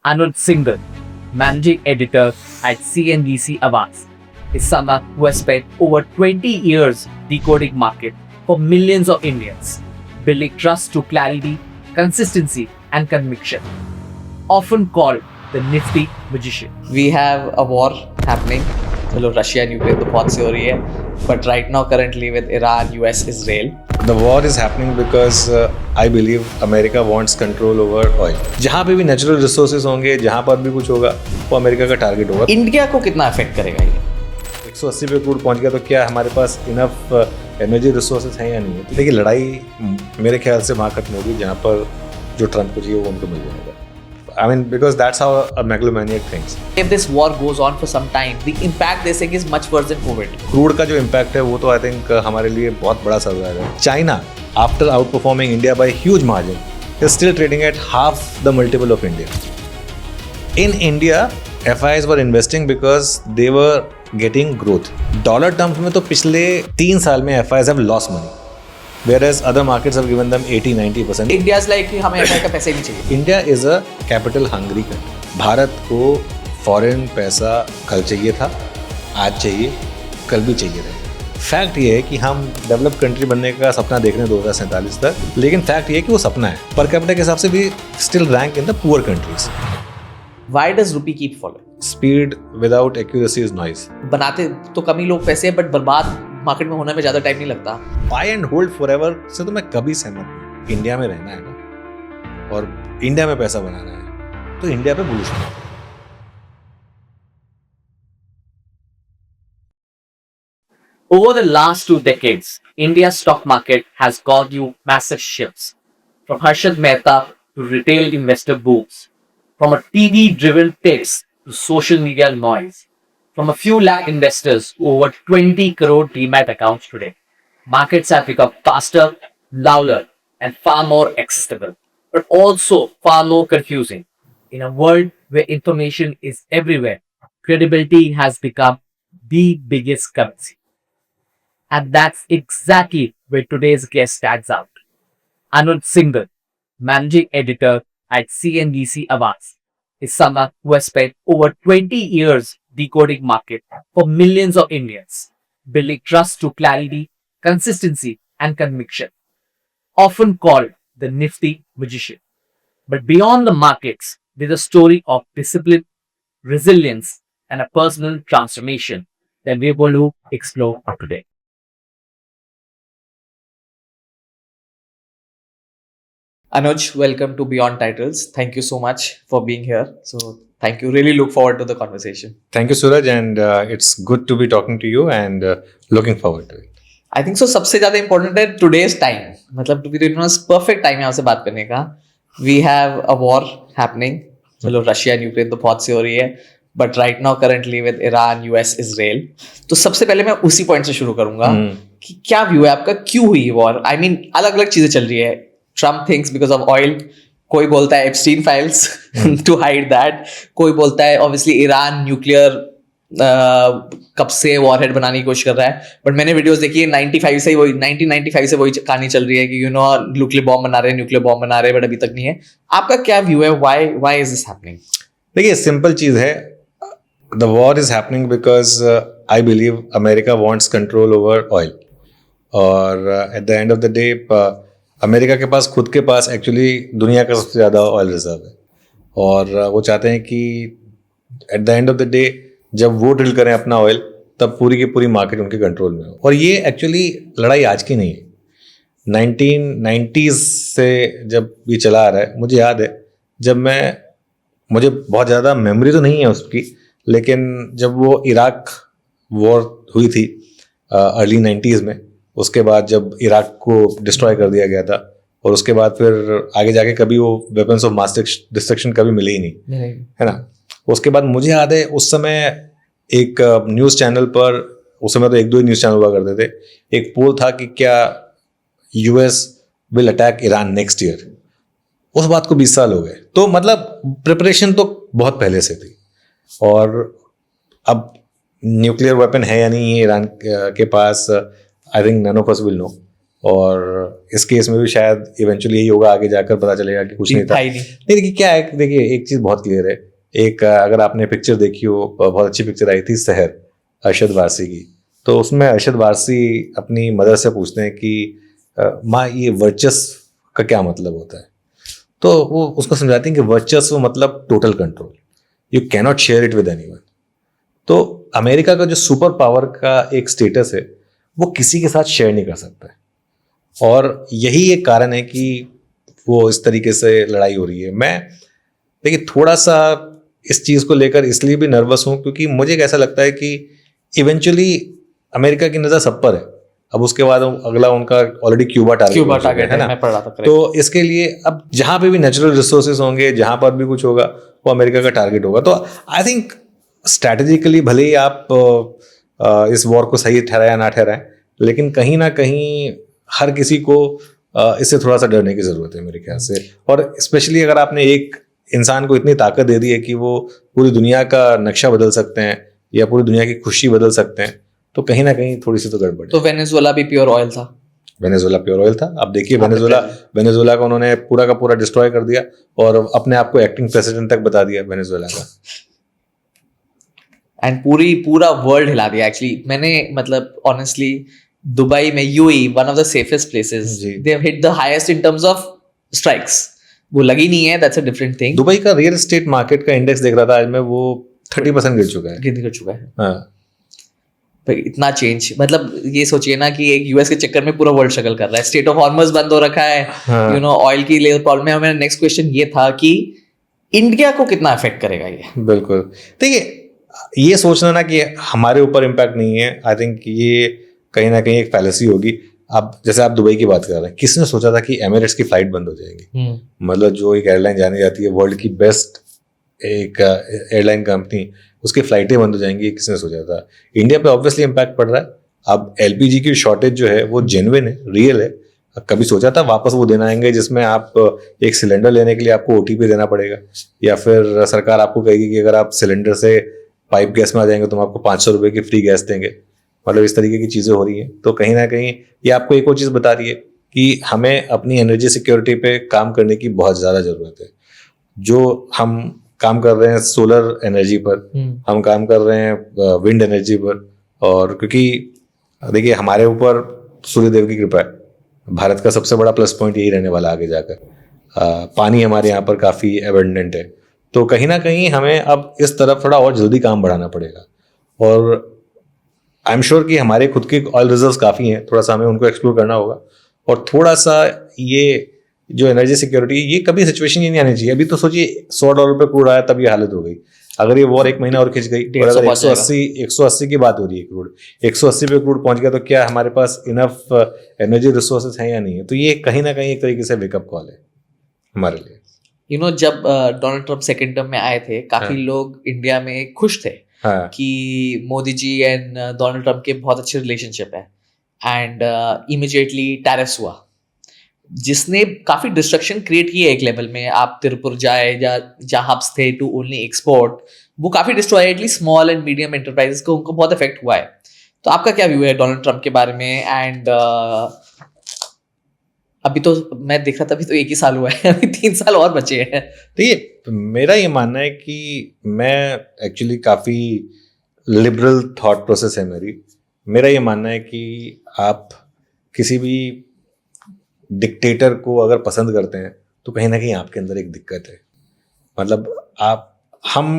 Anuj Singhal, managing editor at CNBC Awas, is someone who has spent over 20 years decoding market for millions of Indians, building trust through clarity, consistency, and conviction. Often called the nifty magician. We have a war happening. चलो Russia and Ukraine तो बहुत सी हो रही है, but right now currently with Iran, US, Israel. The war is happening because I believe America wants control over oil. जहाँ पे भी natural resources होंगे, जहाँ पर भी कुछ होगा, वो अमेरिका का टारगेट होगा. इंडिया को कितना अफेक्ट करेगा ये? 180 पे क्रूड पहुँच गया तो क्या हमारे पास इनफ एनर्जी रिसोर्सेज हैं या नहीं है? देखिए लड़ाई मेरे ख्याल से वहाँ खत्म होगी जहाँ पर जो ट्रम्प को चाहिए वो उनको मिल जाएगा. I mean, because that's how a megalomaniac thinks. If this war goes on for some time, the impact they saying is much worse than COVID. Crude का जो इम्पैक्ट है वो तो आई थिंक हमारे लिए बहुत बड़ा सरदार है. China, after out performing India by huge margin, is still trading at half the multiple of India. In India, FIs were investing because they were getting growth. Dollar terms में तो पिछले 3 साल में FIs have lost money. Whereas other markets have given them 80-90%. India's like कि हमें FI का पैसे ही नहीं चाहिए. India is a capital hungry country. Bharat को फॉरेन पैसा कल चाहिए था, आज चाहिए, कल भी चाहिए रहेगा. फैक्ट ये है कि हम डेवलप कंट्री बनने का सपना देख रहे हैं 2047 तक, लेकिन फैक्ट ये है कि वो सपना है. पर कैपिटा के हिसाब से भी still rank in the poor countries. Why does rupee keep falling? Speed without accuracy is noise. बनाते तो कम ही लोग पैसे बट बर्बाद मार्केट में होने में ज्यादा टाइम नहीं लगता. बाय एंड होल्ड फॉरएवर से तो मैं कभी सहमत नहीं. इंडिया में रहना है ना, और इंडिया में पैसा बनाना है, तो इंडिया पे बुलिश है. Over the last 2 decades, India's stock market has gone through massive shifts. From Harshad Mehta to retail investor booms, from a TV-driven text to social media noise, from a few lakh investors to over 20 crore demat accounts today. Markets have become faster, louder, and far more accessible, but also far more confusing. In a world where information is everywhere, credibility has become the biggest currency. And that's exactly where today's guest stands out. Anuj Singhal, managing editor at CNBC Awas, is someone who has spent over 20 years decoding market for millions of Indians, building trust through clarity, consistency, and conviction. Often called the nifty magician. But beyond the markets, there's a story of discipline, resilience, and a personal transformation that we're going to explore today. Anuj, welcome to Beyond Titles. Thank you so much for being here. So thank you. Really look forward to the conversation. Thank you, Suraj, and it's good to be talking to you and looking forward to it. I think so. सबसे ज़्यादा important है today's time. मतलब to be honest, perfect time है यहाँ से बात करने का. We have a war happening. चलो रशिया and यूक्रेन तो बहुत सी हो रही है, but right now currently with Iran, US, Israel. तो सबसे पहले मैं उसी पॉइंट से शुरू करूंगा कि क्या व्यू है आपका, क्यों हुई वॉर? आई मीन अलग अलग चीजें चल रही है. Trump thinks because of oil. कोई बोलता है Epstein files to hide that. कोई बोलता है obviously ईरान न्यूक्लियर कब से वॉरहेड बनाने की कोशिश कर रहा है. बट मैंने वीडियोस देखी है 1995 से वही कहानी चल रही है कि न्यूक्लियर बॉम्ब बना रहे हैं बट अभी तक नहीं है. आपका क्या व्यू है? Why is this happening? देखिए सिंपल चीज है. The war is happening because I believe America wants control over oil, और at the end of the day America के पास खुद के पास एक्चुअली दुनिया का सबसे ज़्यादा ऑयल रिजर्व है, और वो चाहते हैं कि eight the end of the day जब वो ड्रिल करें अपना ऑयल तब पूरी की पूरी मार्केट उनके कंट्रोल में हो. और ये एक्चुअली लड़ाई आज की नहीं है. 1990s से जब ये चला आ रहा है. मुझे याद है जब मुझे बहुत ज़्यादा मेमोरी तो नहीं है उसकी, लेकिन जब वो इराक वॉर हुई थी अर्ली 90s में, उसके बाद जब इराक को डिस्ट्रॉय कर दिया गया था, और उसके बाद फिर आगे जाके कभी वो वेपन्स ऑफ मास डिस्ट्रक्शन कभी मिले ही नहीं, है ना. उसके बाद मुझे याद है उस समय एक न्यूज़ चैनल पर, उस समय तो 1-2 ही न्यूज़ चैनल हुआ करते थे, एक पोल था कि क्या US will attack Iran next year. उस बात को 20 साल हो गए. तो मतलब प्रिपरेशन तो बहुत पहले से थी. और अब न्यूक्लियर वेपन है या नहीं है ईरान के पास, I think none of us will know. और इस केस में भी शायद इवेंचुअली यही होगा, आगे जाकर पता चलेगा कि कुछ नहीं था। था ही नहीं। नहीं, देखिए क्या है, देखिए एक चीज़ बहुत क्लियर है। एक अगर आपने पिक्चर देखी हो, बहुत अच्छी पिक्चर आई थी सहर, अरशद वारसी की। तो उसमें अरशद वारसी अपनी मदर से पूछते हैं कि माँ ये वर्चस्व का क्या मतलब होता है। तो वो उसको समझाती हैं कि वर्चस्व मतलब total control, you cannot share it with anyone. तो अमेरिका का जो सुपर पावर का एक स्टेटस है वो किसी के साथ शेयर नहीं कर सकता है, और यही एक कारण है कि वो इस तरीके से लड़ाई हो रही है। मैं देखिए थोड़ा सा इस चीज़ को लेकर इसलिए भी नर्वस हूँ क्योंकि मुझे कैसा लगता है कि इवेंचुअली अमेरिका की नज़र सब पर है। अब उसके बाद अगला उनका ऑलरेडी क्यूबा टारगेट है ना। मैं पढ़ रहा था, correct। तो इसके लिए अब जहाँ पे भी नेचुरल रिसोर्सेज होंगे, जहाँ पर भी कुछ होगा, वो अमेरिका का टारगेट होगा। तो आई थिंक स्ट्रैटेजिकली भले ही आप इस वॉर को सही ठहराए या ना ठहराएं, लेकिन कहीं ना कहीं हर किसी को इससे थोड़ा सा डरने की ज़रूरत है मेरे ख्याल से। और स्पेशली अगर आपने एक इंसान को इतनी ताकत दे दी है कि वो पूरी दुनिया का नक्शा बदल सकते हैं या पूरी दुनिया की खुशी बदल सकते हैं, तो कहीं ना कहीं थोड़ी सी तो गड़बड़ है। तो वेनेजुएला भी प्योर ऑयल था। वेनेजुएला प्योर ऑयल था। अब देखिए हाँ, वेनेजुएला को उन्होंने पूरा का पूरा डिस्ट्रॉय कर दिया और अपने आप को एक्टिंग प्रेसिडेंट तक बता दिया वेनेजुएला का। एंड पूरा वर्ल्ड हिला दिया एक्चुअली। मैंने मतलब ऑनेस्टली दुबई में UAE one of the safest places, जी। They have hit the highest in terms of strikes. वो लगी नहीं है, that's a different thing. Dubai का रियल एस्टेट मार्केट का इंडेक्स देख रहा था आज मैं, वो 30% गिर चुका है। गिर चुका है। हाँ। पर इतना चेंज, मतलब ये सोचिए ना कि एक यूएस के चक्कर में पूरा वर्ल्ड स्ट्रगल कर रहा है। स्टेट ऑफ हॉर्मस बंद हो रखा है, हाँ। यू नो ऑयल की लेयर प्रॉब्लम है। मेरा नेक्स्ट क्वेश्चन ये था कि इंडिया को कितना अफेक्ट करेगा ये। बिल्कुल, देखिए ये सोचना ना कि हमारे ऊपर इम्पैक्ट नहीं है, आई थिंक ये कहीं ना कहीं एक फैलेसी होगी। अब जैसे आप दुबई की बात कर रहे हैं, किसने सोचा था कि एमिरेट्स की फ्लाइट बंद हो जाएंगी। मतलब जो एक एयरलाइन जानी जाती है, वर्ल्ड की बेस्ट एक एयरलाइन कंपनी, उसकी फ्लाइटें बंद हो जाएंगी, किसने सोचा था। इंडिया पे ऑब्वियसली इम्पैक्ट पड़ रहा है। अब एलपीजी की शॉर्टेज जो है वो जेन्युइन है, रियल है। कभी सोचा था वापस वो दिन आएंगे जिसमें आप एक सिलेंडर लेने के लिए आपको ओटीपी देना पड़ेगा, या फिर सरकार आपको कहेगी कि अगर आप सिलेंडर से पाइप गैस में आ जाएंगे तो हम आपको 500 रुपये की फ्री गैस देंगे। मतलब इस तरीके की चीज़ें हो रही हैं। तो कहीं ना कहीं ये आपको एक और चीज़ बता रही है कि हमें अपनी एनर्जी सिक्योरिटी पे काम करने की बहुत ज़्यादा ज़रूरत है। जो हम काम कर रहे हैं सोलर एनर्जी पर, हम काम कर रहे हैं विंड एनर्जी पर, और क्योंकि देखिए हमारे ऊपर सूर्यदेव की कृपा है। भारत का सबसे बड़ा प्लस पॉइंट यही रहने वाला आगे जाकर। पानी हमारे यहाँ पर काफ़ी एबंडेंट है। तो कहीं ना कहीं हमें अब इस तरफ थोड़ा और जल्दी काम बढ़ाना पड़ेगा। और आई एम श्योर कि हमारे खुद के ऑयल रिजर्व्स काफ़ी हैं, थोड़ा सा हमें उनको एक्सप्लोर करना होगा। और थोड़ा सा ये जो एनर्जी सिक्योरिटी, ये कभी सिचुएशन ये नहीं आनी चाहिए। अभी तो सोचिए $100 पे क्रूड आया तब ये हालत हो गई। अगर ये वॉर एक महीना और खिंच गई और अगर 180 की बात हो रही है, क्रूड 180 पे क्रूड पहुंच गया, तो क्या हमारे पास इनफ एनर्जी रिसोर्सेज हैं या नहीं है। तो ये कहीं ना कहीं एक तरीके से वेकअप कॉल है हमारे लिए। यू नो जब डोनाल्ड ट्रम्प सेकेंड टर्म में आए थे, काफी लोग इंडिया में खुश थे कि Modi ji and Donald Trump के बहुत अच्छे रिलेशनशिप है। एंड इमीडिएटली टैरिफ्स हुआ, जिसने काफी डिस्ट्रक्शन क्रिएट की है एक लेवल में। आप तिरुपुर जाए या जहाँ हब्स थे टू ओनली एक्सपोर्ट, वो काफी destroy, at least small and medium enterprises को उनको बहुत इफेक्ट हुआ है। तो आपका क्या व्यू है डोनाल्ड ट्रम्प के बारे में? एंड अभी तो मैं देख रहा था, अभी तो 1 ही साल हुआ है, अभी 3 साल और बचे हैं। तो ये मेरा ये मानना है कि मैं एक्चुअली काफ़ी लिबरल थॉट प्रोसेस है मेरी। मेरा ये मानना है कि आप किसी भी डिक्टेटर को अगर पसंद करते हैं तो कहीं ना कहीं आपके अंदर एक दिक्कत है। मतलब हम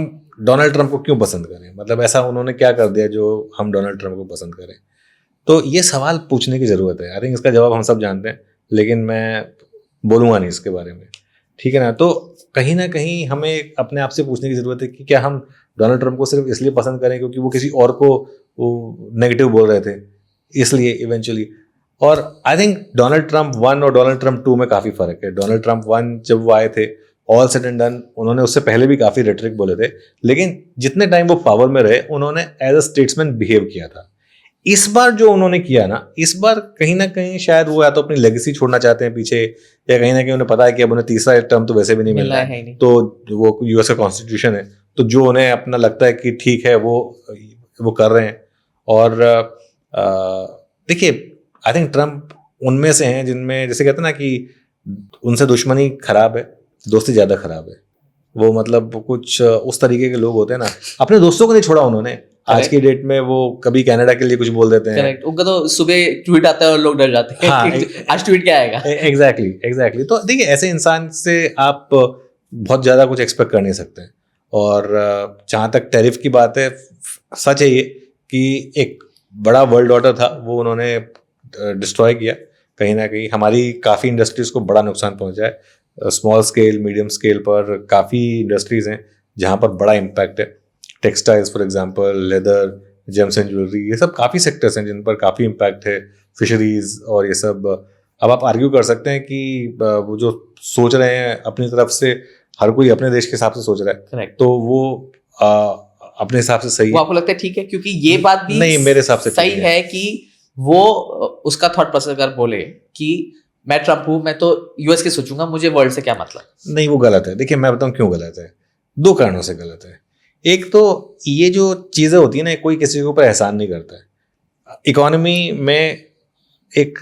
डोनाल्ड ट्रम्प को क्यों पसंद करें, मतलब ऐसा उन्होंने क्या कर दिया जो हम डोनाल्ड ट्रम्प को पसंद करें। तो ये सवाल पूछने की ज़रूरत है। आई थिंक इसका जवाब हम सब जानते हैं, लेकिन मैं बोलूँगा नहीं इसके बारे में, ठीक है ना। तो कहीं ना कहीं हमें अपने आप से पूछने की ज़रूरत है कि क्या हम डोनाल्ड ट्रम्प को सिर्फ इसलिए पसंद करें क्योंकि वो किसी और को नेगेटिव बोल रहे थे, इसलिए इवेंचुअली। और आई थिंक डोनाल्ड ट्रम्प 1 और डोनाल्ड ट्रम्प 2 में काफ़ी फ़र्क है। डोनाल्ड ट्रम्प 1 जब वो आए थे, ऑल सेड एंड डन, उन्होंने उससे पहले भी काफ़ी रेटरिक बोले थे, लेकिन जितने टाइम वो पावर में रहे उन्होंने एज अ स्टेट्समैन बिहेव किया था। इस बार जो उन्होंने किया ना, इस बार कहीं ना कहीं शायद वो या तो अपनी लेगेसी छोड़ना चाहते हैं पीछे, या कहीं ना कहीं उन्हें पता है कि अब उन्हें तीसरा टर्म तो वैसे भी नहीं मिलना है। तो वो यूएस का कॉन्स्टिट्यूशन है, तो जो उन्हें अपना लगता है कि ठीक है वो कर रहे हैं। और देखिए आई थिंक ट्रम्प उनमें से हैं जिनमें जैसे कहते हैं ना कि उनसे दुश्मनी खराब है, दोस्ती ज्यादा खराब है। वो मतलब कुछ उस तरीके के लोग होते हैं ना, अपने दोस्तों को नहीं छोड़ा उन्होंने। आज की डेट में वो कभी कनाडा के लिए कुछ बोल देते हैं। करेक्ट, उनका तो सुबह ट्वीट आता है और लोग डर जाते हैं। हाँ, आज ट्वीट क्या आएगा। एग्जैक्टली। तो देखिए ऐसे इंसान से आप बहुत ज्यादा कुछ एक्सपेक्ट कर नहीं सकते हैं। और जहाँ तक टैरिफ की बात है, सच है ये कि एक बड़ा वर्ल्ड ऑर्डर था, वो उन्होंने डिस्ट्रॉय किया। कहीं ना कहीं हमारी काफ़ी इंडस्ट्रीज को बड़ा नुकसान पहुंचा है। स्मॉल स्केल मीडियम स्केल पर काफ़ी इंडस्ट्रीज हैं जहाँ पर बड़ा इम्पैक्ट है। Textiles for example, leather, James and jewellery, ये सब काफ़ी सेक्टर्स हैं जिन पर काफ़ी इम्पैक्ट है। फिशरीज और ये सब। अब आप आर्ग्यू कर सकते हैं कि वो जो सोच रहे हैं अपनी तरफ से, हर कोई अपने देश के हिसाब से सोच रहा है। करेक्ट, तो वो अपने हिसाब से सही वो है। आपको लगता है ठीक है? क्योंकि ये बात भी नहीं, मेरे हिसाब से सही ठीक है कि वो उसका थॉट प्रोसेस अगर बोले कि मैं ट्रम्प हूं, मैं तो यूएस के सोचूंगा, मुझे वर्ल्ड से क्या मतलब। नहीं, वो गलत है। देखिए मैं बताऊं क्यों गलत है। दो कारणों से गलत है। एक तो ये जो चीजें होती है ना, कोई किसी के ऊपर एहसान नहीं करता है। इकोनॉमी में एक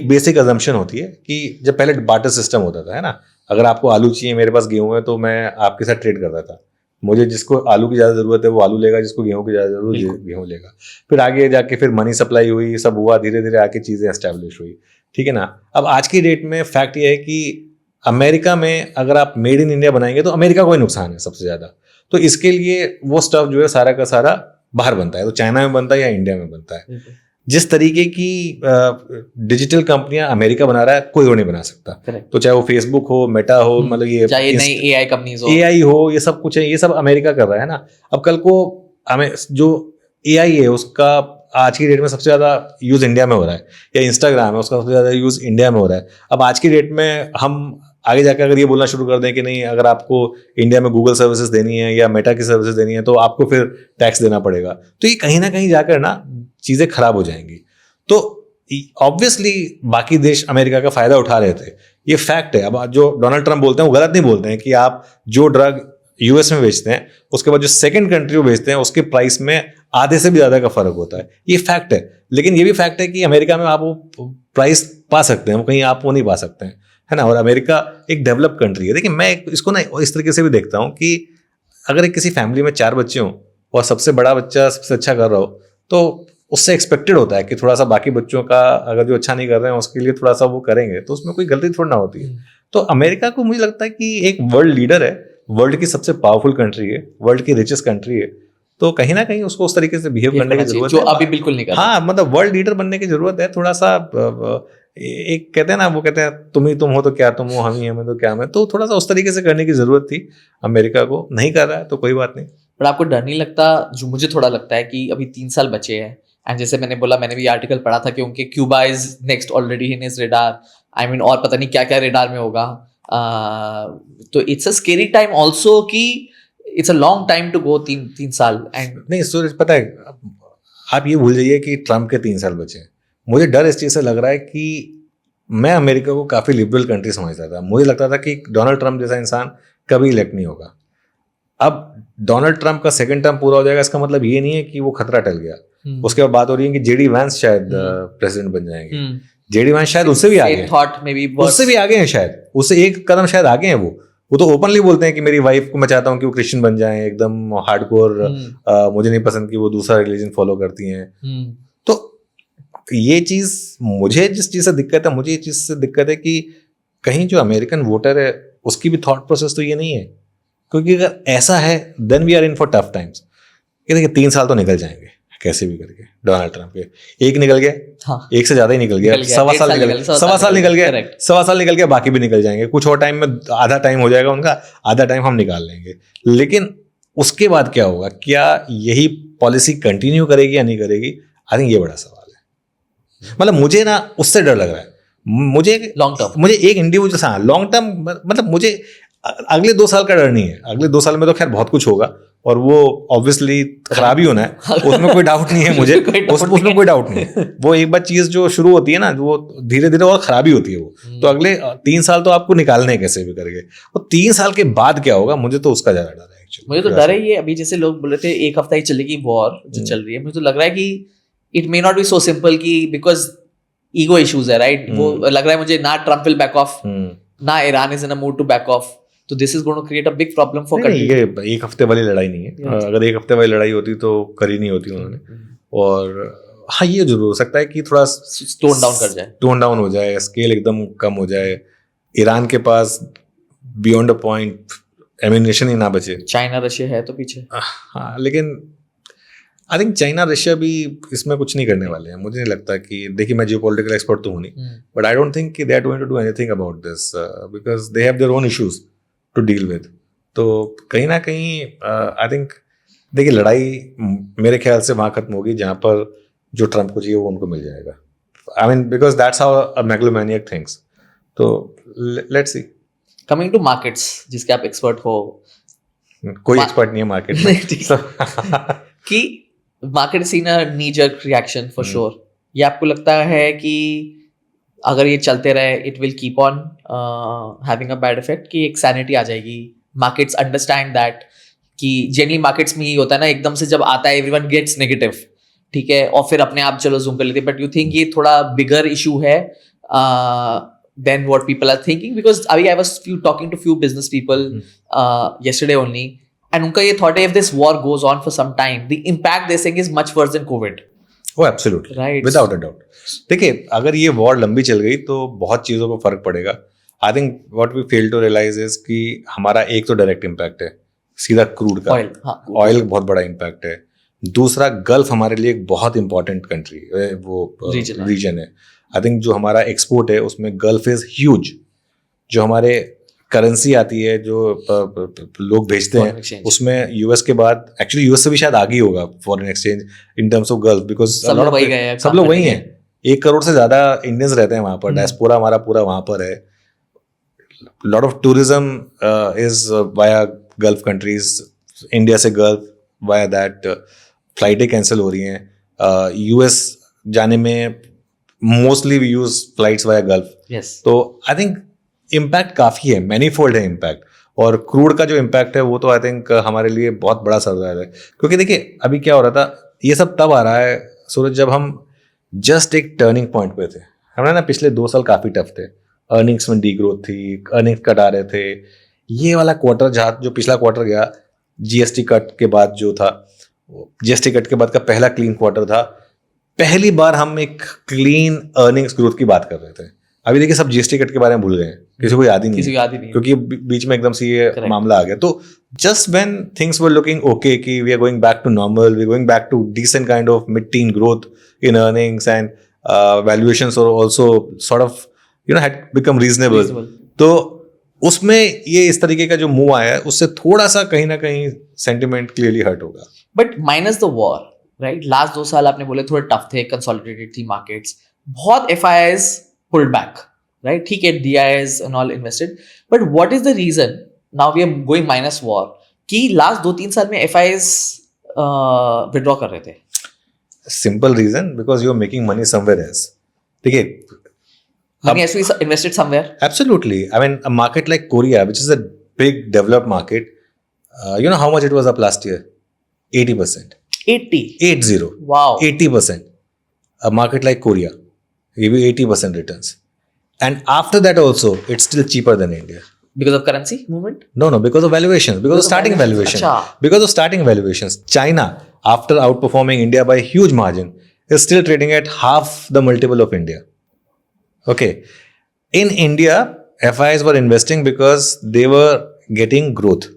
बेसिक अजम्पशन होती है कि जब पहले बार्टर सिस्टम होता था, है ना, अगर आपको आलू चाहिए, मेरे पास गेहूं है, तो मैं आपके साथ ट्रेड करता था। मुझे जिसको आलू की ज़्यादा ज़रूरत है वो आलू लेगा, जिसको गेहूं की ज़्यादा ज़रूरत है गेहूं लेगा। फिर आगे जाके फिर मनी सप्लाई हुई, सब हुआ, धीरे धीरे आके चीज़ें एस्टेब्लिश हुई। ठीक है ना। अब आज की डेट में फैक्ट ये है कि अमेरिका में अगर आप मेड इन इंडिया बनाएंगे तो अमेरिका को ही नुकसान है सबसे ज़्यादा। तो इसके लिए वो स्टफ जो है सारा का सारा बाहर बनता है, तो चाइना में बनता है या इंडिया में बनता है। जिस तरीके की डिजिटल कंपनियां अमेरिका बना रहा है, कोई और नहीं बना सकता। Correct. तो चाहे वो फेसबुक हो, मेटा हो, मतलब ये चाहे नई एआई कंपनीज हो, एआई हो, ये सब कुछ है, ये सब अमेरिका कर रहा है ना। अब कल को हमें जो एआई है उसका आज की डेट में सबसे ज्यादा यूज इंडिया में हो रहा है, या इंस्टाग्राम है उसका सबसे ज्यादा यूज इंडिया में हो रहा है। अब आज की डेट में हम आगे जाकर अगर ये बोलना शुरू कर दें कि नहीं, अगर आपको इंडिया में गूगल सर्विसेज देनी है या मेटा की सर्विसेज देनी है तो आपको फिर टैक्स देना पड़ेगा, तो ये कहीं ना कहीं जाकर ना चीजें खराब हो जाएंगी। तो ऑब्वियसली बाकी देश अमेरिका का फायदा उठा रहे थे, ये फैक्ट है। अब जो डोनाल्ड ट्रंप बोलते हैं वो गलत नहीं बोलते हैं कि आप जो ड्रग यूएस में बेचते हैं उसके बाद जो सेकंड कंट्री में बेचते हैं उसके प्राइस में आधे से भी ज्यादा का फर्क होता है, ये फैक्ट है। लेकिन ये भी फैक्ट है कि अमेरिका में आप वो प्राइस पा सकते हैं, वो कहीं आप वो नहीं पा सकते हैं, है ना। और अमेरिका एक डेवलप कंट्री है। देखिए मैं इसको ना इस तरीके से भी देखता हूँ कि अगर किसी फैमिली में 4 बच्चे हों और सबसे बड़ा बच्चा सबसे अच्छा कर रहा हो, तो उससे एक्सपेक्टेड होता है कि थोड़ा सा बाकी बच्चों का अगर जो अच्छा नहीं कर रहे हैं उसके लिए थोड़ा सा वो करेंगे, तो उसमें कोई गलती थोड़ी ना होती है। तो अमेरिका को मुझे लगता है कि एक वर्ल्ड लीडर है, वर्ल्ड की सबसे पावरफुल कंट्री है, वर्ल्ड की रिचेस्ट कंट्री है, तो कहीं ना कहीं उसको उस तरीके से बिहेव करने की जरूरत जो है, अभी बिल्कुल नहीं कर रहा। हाँ, मतलब वर्ल्ड लीडर बनने की जरूरत है। थोड़ा सा एक कहते हैं ना, वो कहते हैं तुम ही तुम हो तो क्या तुम हो, हम ही हमें तो क्या हमें, तो थोड़ा सा उस तरीके से करने की जरूरत थी। अमेरिका को नहीं कर रहा है तो कोई बात नहीं। पर आपको डर नहीं लगता? जो मुझे थोड़ा लगता है कि अभी 3 साल बचे हैं, एंड जैसे मैंने बोला, मैंने भी आर्टिकल पढ़ा था कि उनके Cuba is next already in his radar, I mean, और पता नहीं क्या क्या रेडार में होगा। तो it's a scary time also कि it's a long time to go, 3 साल। एंड नहीं सूरज, पता है आप ये भूल जाइए कि ट्रम्प के 3 साल बचे हैं। मुझे डर इस चीज़ से लग रहा है कि मैं अमेरिका को काफ़ी लिबरल कंट्री समझता था। मुझे लगता था कि डोनाल्ड ट्रम्प जैसा इंसान कभी इलेक्ट नहीं होगा। अब डोनाल्ड ट्रम्प का सेकंड टर्म पूरा हो जाएगा, इसका मतलब ये नहीं है कि वो खतरा टल गया। उसके बाद बात हो रही है कि जेडी वैंस शायद प्रेसिडेंट बन जाएंगे। जेडी वैंस शायद उससे भी आगे हैं, उससे भी आगे हैं, शायद उससे एक कदम शायद आगे हैं। वो तो ओपनली बोलते हैं कि मेरी वाइफ को मैं चाहता हूँ कि वो क्रिश्चियन बन जाएं, एकदम हार्डकोर, मुझे नहीं पसंद कि वो दूसरा रिलीजन फॉलो करती हैं। तो ये चीज मुझे जिस चीज से दिक्कत है, मुझे ये चीज से दिक्कत है कि कहीं जो अमेरिकन वोटर है उसकी भी थॉट प्रोसेस तो ये नहीं है। क्योंकि अगर ऐसा है then we are in for tough times. ये देखिए 3 साल तो निकल जाएंगे कैसे भी करके डोनाल्ड ट्रम्प के। एक निकल गया, हाँ, एक से ज्यादा ही निकल गया, 1.25 साल निकल गया, 1.25 साल निकल गया, 1.25 साल निकल गया, बाकी भी निकल जाएंगे। कुछ और टाइम में आधा टाइम हो जाएगा उनका, आधा टाइम हम निकाल लेंगे। लेकिन उसके बाद क्या होगा, क्या यही पॉलिसी कंटिन्यू करेगी या नहीं करेगी, आई थिंक ये बड़ा सवाल है। मतलब मुझे ना उससे डर लग रहा है। मुझे लॉन्ग टर्म, मुझे एक इंडिविजुअल लॉन्ग टर्म, मतलब मुझे अगले 2 साल का डर नहीं है। अगले 2 साल में तो खैर बहुत कुछ होगा और वो ऑब्वियसली खराब ही होना है, उसमें कोई डाउट नहीं है मुझे, उसमें कोई डाउट नहीं है। वो एक बार चीज जो शुरू होती है ना, वो धीरे धीरे और खराबी होती है वो। तो अगले 3 साल तो आपको निकालने हैं कैसे भी करके, और 3 साल के बाद क्या होगा, मुझे तो उसका ज्यादा डर है एक्चुअली। मुझे तो डर है ये, अभी जैसे लोग बोले थे 1 हफ्ता ही चलेगी वॉर जो चल रही है, मुझे तो लग रहा है कि it may not be so simple, कि बिकॉज ईगो इश्यूज है, राइट? वो लग रहा है मुझे ना ट्रम्प विल बैक ऑफ, ना Iran is in a mood to back off, तो this is going to create a big problem for नहीं, कंट्री। ये एक हफ्ते वाली लड़ाई नहीं है। अगर एक हफ्ते वाली लड़ाई होती तो करी नहीं होती उन्होंने। और हाँ, ये जरूर हो सकता है कि थोड़ा टोन डाउन कर जाए, टोन डाउन हो जाए, स्केल एकदम कम हो जाए, ईरान के पास बियॉन्ड अ पॉइंट एम्यूनेशन ही ना बचे। चाइना रशिया है तो पीछे। हाँ, लेकिन आई थिंक चाइना रशिया भी इसमें कुछ नहीं करने वाले हैं। मुझे नहीं लगता कि, देखिए मैं जियोपॉलिटिकल एक्सपर्ट तो हूँ नहीं, बट आई डोंट थिंक कि they are going to do anything about this because they have their own issues to deal with. तो कहीं ना कहीं आई थिंक, देखिए लड़ाई मेरे ख्याल से वहाँ खत्म होगी जहाँ पर जो ट्रम्प को चाहिए वो उनको मिल जाएगा। I mean because that's how a megalomaniac things. तो let's see. Coming to markets, जिसके आप एक्सपर्ट हो, कोई एक्सपर्ट नहीं है मार्केट में कि market seen a knee jerk reaction for sure. ये आपको लगता है कि अगर ये चलते रहे it will keep on having a bad effect, कि एक सैनिटी आ जाएगी, मार्केट्स अंडरस्टैंड दैट, कि जनरली मार्केट्स में ये होता है ना, एकदम से जब आता है एवरीवन गेट्स नेगेटिव, ठीक है, और फिर अपने आप चलो जूम कर लेते हैं, बट यू थिंक ये थोड़ा बिगर इशू है then what people are thinking? Because अभी I was talking to few business people yesterday only, and उनका ये thought है if this war goes on for some time, the impact they're saying is much worse than COVID. Oh, absolutely. Right. Without a doubt. देखिए, अगर ये war लंबी चल गई तो बहुत चीज़ों को फर्क पड़ेगा। I think what we fail to realise is कि हमारा एक तो डायरेक्ट इम्पैक्ट है सीधा क्रूड का, ऑयल बहुत बड़ा इम्पैक्ट है। दूसरा, गल्फ हमारे लिए एक बहुत इंपॉर्टेंट कंट्री, वो रीजन है। आई थिंक जो हमारा एक्सपोर्ट है उसमें गल्फ इज ह्यूज। जो हमारे करेंसी आती है, जो लोग भेजते हैं, उसमें यूएस के बाद, एक्चुअली यूएस से भी शायद आगे होगा foreign exchange in terms of gulf, because सब लोग वही हैं। 1 करोड़ से ज्यादा इंडियंस रहते हैं वहां पर, डायस्पोरा हमारा पूरा वहां पर है। Lot of tourism is via Gulf countries, India से गल्फ, वाया दैट फ्लाइटें कैंसिल हो रही हैं। यूएस जाने में mostly we use flights via Gulf. तो आई थिंक इम्पैक्ट काफ़ी है, मैनीफोल्ड है इम्पैक्ट। और क्रूड का जो इम्पैक्ट है वो तो आई थिंक हमारे लिए बहुत बड़ा सरदार है। क्योंकि देखिए अभी क्या हो रहा था, ये सब तब आ रहा है सूरज जब हम जस्ट एक टर्निंग पॉइंट पे थे। हमारे ना पिछले 2 साल काफ़ी टफ थे, अर्निंग्स में डी ग्रोथ थी, अर्निंग्स कट आ रहे थे। ये वाला क्वार्टर जहाँ जो पिछला क्वार्टर गया जीएसटी कट के बाद जो था, जीएसटी कट के बाद का पहला क्लीन क्वार्टर था। पहली बार हम एक क्लीन अर्निंग्स ग्रोथ की बात कर रहे थे। अभी देखिए सब जीएसटी कट के बारे में भूल गए, किसी को याद ही नहीं, क्योंकि बीच में एकदम से ये मामला आ गया। तो just when things were looking okay कि we are going back to normal, we are going back to decent kind of mid teen growth in earnings and valuations are also sort of had become reasonable. तो उसमें ये इस तरीके का जो move आया है उससे थोड़ा सा कहीं ना कहीं सेंटिमेंट क्लियरली हर्ट होगा। But minus the war, right, last 2 साल आपने बोले थोड़े टफ थे, कंसोलिडेटेड थी मार्केट्स, बहुत एफआईआईज pulled back, right? ठीक है, DIs and all invested, but what is the reason now we are going minus war कि last 2-3 साल में FIs withdraw कर रहे थे? Simple reason, because you are making money somewhere else. देखिए, money has to be invested somewhere. Absolutely. I mean, a market like Korea, which is a big developed market, you know how much it was up last year? 80%. 80. Wow. 80%. A market like Korea. Give you 80% returns. And after that also, it's still cheaper than India. Because of currency movement? No, because of valuations. Because of starting valuations. Because of starting valuations. China, after outperforming India by a huge margin, is still trading at half the multiple of India. Okay. In India, FIs were investing because they were getting growth.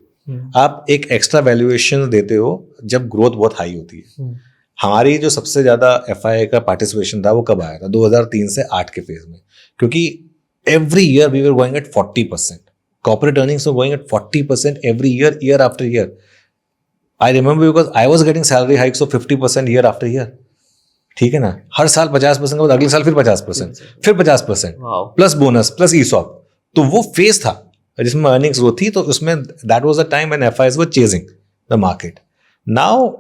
आप एक extra valuation देते हो जब growth बहुत high होती है। हमारी जो सबसे ज़्यादा एफआईआई का पार्टिसिपेशन था वो कब आया था? 2003 से 8 के फेज में, क्योंकि every year we were going at 40%, corporate earnings were going at 40% every year, year after year. I remember because I was getting salary hikes of 50% year after year. ठीक है ना, हर साल 50% के बाद अगले साल फिर 50%, फिर 50%, प्लस बोनस प्लस ईसॉप। तो वो फेज था जिसमें अर्निंग्स ग्रोथ थी। तो उसमें that was the time when FIIs were chasing the market. Now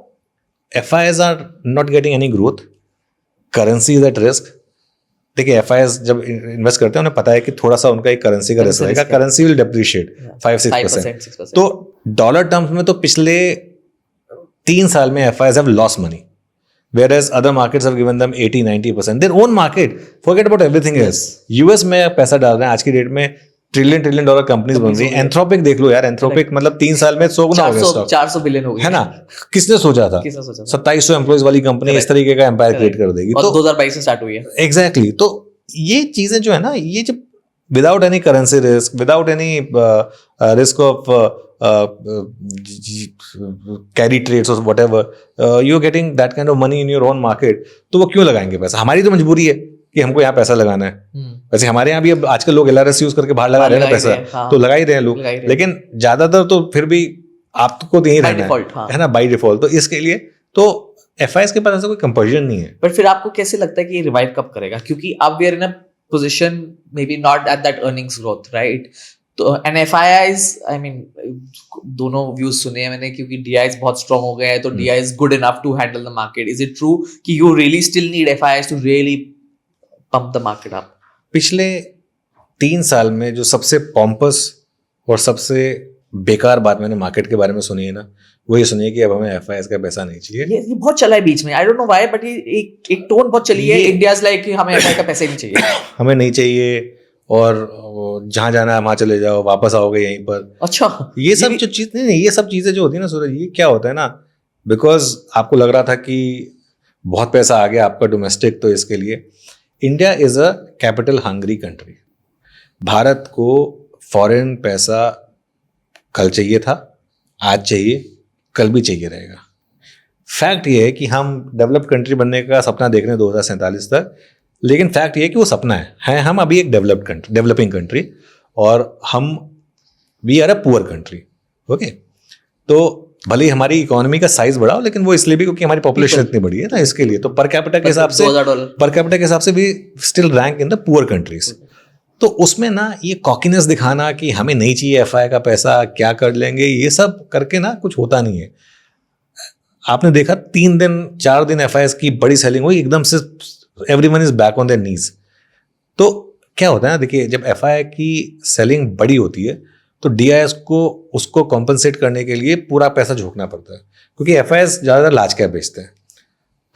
FIs are not getting any growth. Currency is at risk. देखिए FIs जब इन्वेस्ट करते हैं उन्हें पता है कि थोड़ा सा उनका एक करेंसी का रिस्क रहेगा, करेंसी विल डेप्रिशिएट 5-6%। तो डॉलर टर्म्स में तो पिछले 3 साल में FIs have lost money. whereas other markets have given them 80-90%. Their own market, forget about everything else. US में पैसा डाल रहे हैं आज की डेट में, ट्रिलियन डॉलर कंपनीज बन रही है। एंथ्रोपिक देख लो यार, एंथ्रोपिक मतलब 3 साल में 100 गुना हो गया स्टॉक, 400 बिलियन हो गया है ना। किसने सोचा था किसने सोचा था? 2700 एम्प्लॉइज वाली कंपनी इस तरीके का एम्पायर क्रिएट कर देगी। और तो 2022 से स्टार्ट हुई है। एग्जैक्टली तो ये चीजें जो है ना, ये जब without any currency risk, without any risk of carry trades और whatever, you are getting that kind of money in your own market, तो वो क्यों लगाएंगे पैसा? हमारी तो मजबूरी है कि हमको यहाँ पैसा लगाना है। वैसे हमारे यहाँ भी अब आजकल लोग LRS यूज करके बाहर लगा रहे हैं ना पैसा, तो लगा ही रहे हैं लोग, लेकिन ज्यादातर तो फिर भी आपको तो यही रहना है ना, बाई डिफॉल्ट। तो इसके लिए तो FIs के पास ऐसा कोई कंपल्शन नहीं है। बट फिर आपको कैसे लगता है कि ये रिवाइव कब करेगा? क्योंकि अब we are in a position may be not at that earnings growth, right? तो एंड FIs, आई मीन दोनों व्यूज सुने हैं मैंने, क्योंकि DIs बहुत स्ट्रांग हो गया है, तो DI is good enough to handle the market. Is it true कि you really still need FIs to really pump the market up? पिछले 3 साल में जो सबसे पॉम्पस और सबसे बेकार बात मैंने मार्केट के बारे में सुनी है ना, वो ये सुनिए कि अब हमें FIs का पैसा नहीं चाहिए। ये बहुत चला है बीच में, I don't know why, but ये एक टोन बहुत चली है इंडियाज लाइक कि हमें FI का पैसा ही नहीं चाहिए। हमें नहीं चाहिए, और जहां जाना है वहां चले जाओ, वापस आओगे यहीं पर। अच्छा, ये सब जो चीज नहीं, ये सब चीजें जो होती है ना सूरज, ये क्या होता है ना, बिकॉज आपको लग रहा था कि बहुत पैसा आ गया आपका डोमेस्टिक, तो इसके लिए India is a capital hungry country. Bharat को फॉरेन पैसा कल चाहिए था, आज चाहिए, कल भी चाहिए रहेगा। फैक्ट ये है कि हम डेवलप्ड कंट्री बनने का सपना देख रहे हैं 2047 तक, लेकिन फैक्ट ये है कि वो सपना है हम अभी एक डेवलपिंग कंट्री, और हम we are a poor country. Okay, तो भले ही हमारी इकोनॉमी का साइज बढ़ा हो, लेकिन वो इसलिए भी क्योंकि हमारी पॉपुलेशन इतनी बड़ी है ना, इसके लिए। तो पर कैपिटा के हिसाब से we still rank in the poor countries. तो उसमें ना ये कॉकीनेस दिखाना कि हमें नहीं चाहिए FI का पैसा, क्या कर लेंगे, ये सब करके ना कुछ होता नहीं है। आपने देखा 3 दिन 4 दिन FIs की बड़ी सेलिंग हुई, एकदम से everyone is back on their नीज। तो क्या होता है ना, देखिए जब FI की सेलिंग बड़ी होती है तो DIs को उसको कॉम्पनसेट करने के लिए पूरा पैसा झोंकना पड़ता है, क्योंकि FIs ज़्यादातर लार्ज कैप बेचते हैं,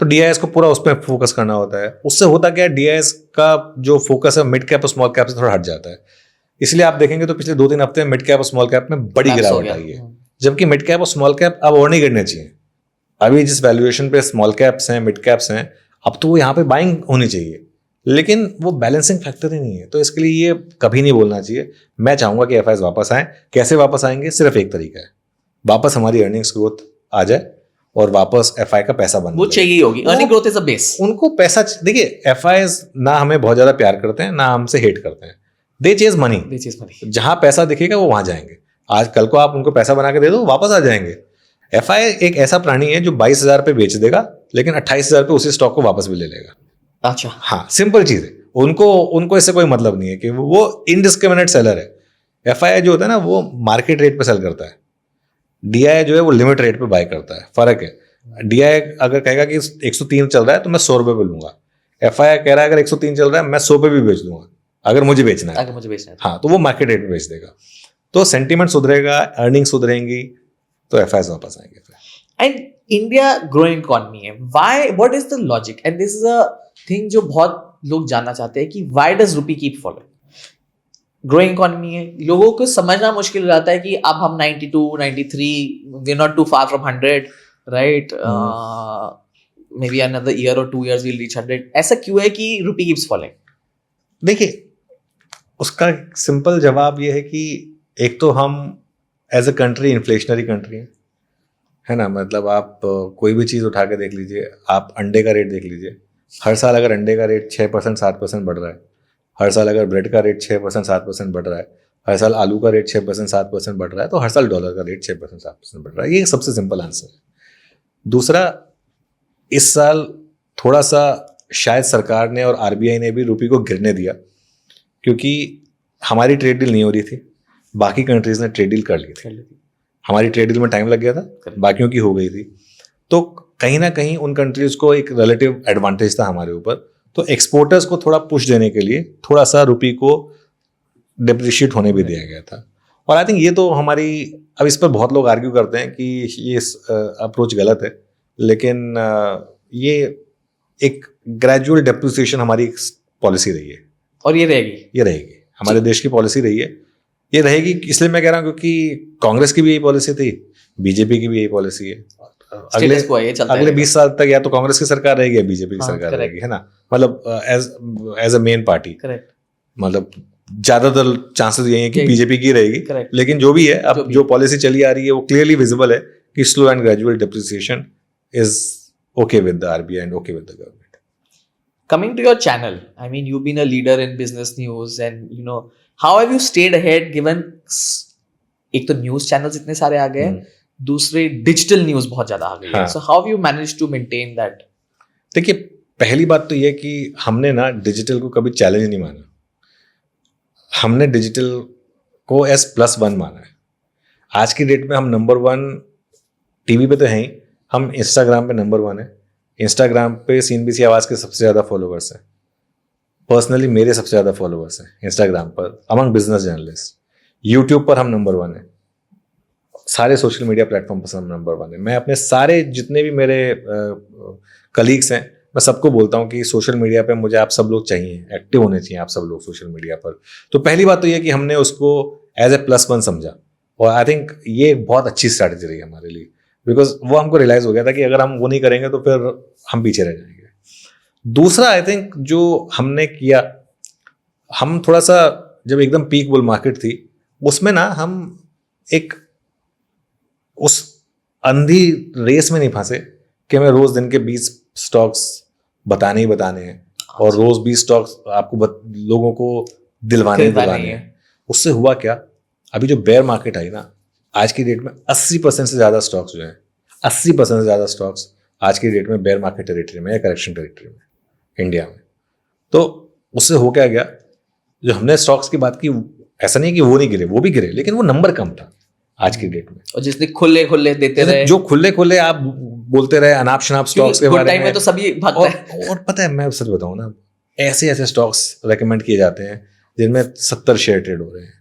तो DIs को पूरा उस पर फोकस करना होता है। उससे होता क्या है, DIs का जो फोकस है मिड कैप और स्मॉल कैप से थोड़ा हट जाता है। इसलिए आप देखेंगे तो पिछले 2-3 हफ्ते में मिड कैप और स्मॉल कैप में बड़ी गिरावट आई है, जबकि मिड कैप और स्मॉल कैप अब और नहीं गिरने चाहिए। अभी जिस वैल्यूएशन पे स्मॉल कैप्स हैं, मिड कैप्स हैं, अब तो वो यहाँ पे बाइंग होनी चाहिए, लेकिन वो बैलेंसिंग फैक्टर ही नहीं है। तो इसके लिए ये कभी नहीं बोलना चाहिए। मैं चाहूंगा कि FIs वापस आए। कैसे वापस आएंगे? सिर्फ एक तरीका है, वापस हमारी अर्निंग्स ग्रोथ आ जाए और वापस FI का पैसा बन, वो चाहिए होगी। Earning growth is a base. उनको पैसा, देखिए FIs ना हमें बहुत ज्यादा प्यार करते हैं, ना हमसे हेट करते हैं। दे चेज मनी। जहां पैसा दिखेगा वो वहां जाएंगे। आज कल को आप उनको पैसा बना के दे दो, वापस आ जाएंगे। FI एक ऐसा प्राणी है जो 22,000 पे बेच देगा, लेकिन 28,000 पे उसी स्टॉक को वापस भी ले लेगा। अच्छा, हाँ, सिंपल चीज है। उनको इससे कोई मतलब नहीं है कि वो इनडिस्क्रिमिनेट सेलर है। FI जो होता है ना, वो मार्केट रेट पे सेल करता है। DI जो है वो लिमिट रेट पे बाय करता है, फर्क है। DI अगर कहेगा कि 103 चल रहा है तो मैं 100 रुपए पे लूंगा। FI कह रहा है अगर 103 चल रहा है मैं 100 पे भी बेच दूंगा, अगर मुझे बेचना है। हाँ, तो वो मार्केट रेट पे बेच देगा। तो सेंटीमेंट सुधरेगा, अर्निंग सुधरेंगी, तो FIs वापस आएंगे फिर। एंड इंडिया ग्रोइंग इकोनॉमी है, why, what is the logic? And this is a thing जो बहुत लोग जानना चाहते हैं कि why does rupee keep following? Growing economy है, लोगों को समझना मुश्किल रहता है कि अब हम 92, 93, we are not too far from 100, right? May be another year और 2 years वील रीच 100। ऐसा क्यों है कि रुपी कीप्स फॉलोइंग? देखिए, उसका सिंपल जवाब ये है कि एक तो हम as a country inflationary country है ना। मतलब आप कोई भी चीज़ उठा के देख लीजिए, आप अंडे का रेट देख लीजिए, हर साल अगर अंडे का रेट 6% 7% बढ़ रहा है, हर साल अगर ब्रेड का रेट 6% 7% बढ़ रहा है, हर साल आलू का रेट 6% 7% बढ़ रहा है, तो हर साल डॉलर का रेट 6% 7% बढ़ रहा है। ये सबसे सिंपल आंसर है। दूसरा, इस साल थोड़ा सा शायद सरकार ने और RBI ने भी रुपये को गिरने दिया, क्योंकि हमारी ट्रेड डील नहीं हो रही थी, बाकी कंट्रीज ने ट्रेड डील कर ली थी। हमारी ट्रेड डील में टाइम लग गया था, बाकियों की हो गई थी। तो कहीं ना कहीं उन कंट्रीज को एक रिलेटिव एडवांटेज था हमारे ऊपर। तो एक्सपोर्टर्स को थोड़ा पुश देने के लिए थोड़ा सा रुपये को डिप्रिशिएट होने भी दिया गया था। और आई थिंक ये तो हमारी, अब इस पर बहुत लोग आर्ग्यू करते हैं कि ये अप्रोच गलत है, लेकिन ये एक ग्रेजुअल डेप्रिसिएशन हमारी पॉलिसी रही है, और ये रहेगी। ये रहेगी, हमारे देश की पॉलिसी रही है, ये रहेगी। इसलिए मैं कह रहा हूँ क्योंकि कांग्रेस की भी यही पॉलिसी थी, बीजेपी की भी यही पॉलिसी है। अगले Status quo है, ये चलता अगले रहेगा। 20 साल तक या तो कांग्रेस की सरकार रहेगी या बीजेपी की हाँ, सरकार correct. रहेगी, है ना, मतलब as a main party, correct. मतलब ज्यादातर चांसेस यही है कि यही। बीजेपी की रहेगी। Correct. लेकिन जो भी है, जो अब भी जो पॉलिसी चली आ रही है वो क्लियरली विजिबल है कि slow and gradual depreciation is okay with the RBI and okay with the government. Coming to your channel, I mean, you've been a leader in business news, and you know, how have you stayed ahead given एक तो news channels इतने सारे आ गए, दूसरे digital news बहुत ज्यादा आ गई है, हाँ। So how you manage to maintain that? देखिए, पहली बात तो ये कि हमने ना डिजिटल को कभी चैलेंज नहीं माना, हमने डिजिटल को एस +1 माना है। आज की डेट में हम नंबर 1 टीवी पे तो हैं ही, हम इंस्टाग्राम पे नंबर 1 है। इंस्टाग्राम पे CNBC आवाज़ के सबसे ज़्यादा फॉलोवर्स हैं, पर्सनली मेरे सबसे ज़्यादा फॉलोवर्स हैं इंस्टाग्राम पर अमंग बिजनेस जर्नलिस्ट। यूट्यूब पर हम नंबर 1 है, सारे सोशल मीडिया प्लेटफॉर्म पर हम नंबर 1 है। मैं अपने सारे जितने भी मेरे कलीग्स हैं, मैं सबको बोलता हूँ कि सोशल मीडिया पे मुझे आप सब लोग चाहिए, एक्टिव होने चाहिए आप सब लोग सोशल मीडिया पर। तो पहली बात तो ये कि हमने उसको एज ए +1 समझा, और आई थिंक ये एक बहुत अच्छी स्ट्रैटेजी रही हमारे लिए, बिकॉज वो हमको रियलाइज हो गया था कि अगर हम वो नहीं करेंगे तो फिर हम पीछे रह जाएंगे। दूसरा आई थिंक जो हमने किया, हम थोड़ा सा जब एकदम पीक बुल मार्केट थी उसमें ना हम एक उस अंधी रेस में नहीं फंसे कि हमें रोज दिन के 20 स्टॉक्स बताने ही बताने हैं और रोज 20 स्टॉक्स आपको लोगों को दिलवाने है। हैं। उससे हुआ क्या, अभी जो बेयर मार्केट आई ना, आज की डेट में 80% से ज़्यादा स्टॉक्स जो हैं, 80% से ज़्यादा स्टॉक्स आज की डेट में बेयर मार्केट टेरिटरी में या करेक्शन टेरिटरी में इंडिया में। तो उससे हो क्या गया, जो हमने स्टॉक्स की बात की, ऐसा नहीं कि वो नहीं गिरे, वो भी गिरे, लेकिन वो नंबर कम था आज की डेट में। और जिसने खुले खुले देते रहे, जो खुले खुले आप बोलते रहे अनाप शनाप स्टॉक्स के बारे में, तो सभी भागता है। और पता है, मैं सच बताऊं ना, ऐसे ऐसे स्टॉक्स रेकमेंड किए जाते हैं जिनमें 70 शेयर ट्रेड हो रहे हैं,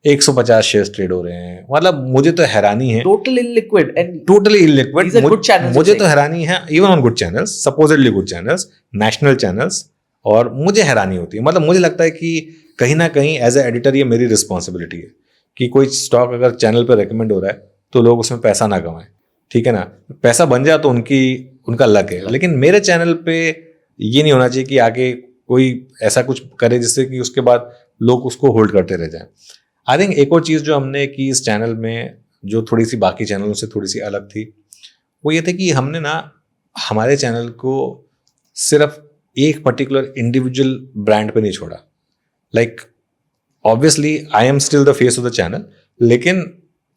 150 शेयर ट्रेड हो रहे हैं। मतलब मुझे तो हैरानी है, totally illiquid and totally illiquid. Good channels, मुझे तो हैरानी है, even on good channels, supposedly good channels, national channels, और मुझे हैरानी होती है। मतलब मुझे लगता है कि कहीं ना कहीं एज ए एडिटर ये मेरी रिस्पॉन्सिबिलिटी है कि कोई स्टॉक अगर चैनल पर रेकमेंड हो रहा है तो लोग उसमें पैसा ना कमाएं, ठीक है ना। पैसा बन जाए तो उनका लक है, लेकिन मेरे चैनल पे ये नहीं होना चाहिए कि आगे कोई ऐसा कुछ करे जिससे कि उसके बाद लोग उसको होल्ड करते रह जाएं। आई थिंक एक और चीज़ जो हमने की इस चैनल में, जो थोड़ी सी बाकी चैनलों से थोड़ी सी अलग थी, वो ये थे कि हमने ना हमारे चैनल को सिर्फ एक पर्टिकुलर इंडिविजुअल ब्रांड पे नहीं छोड़ा। Like obviously I am still the face of the channel, लेकिन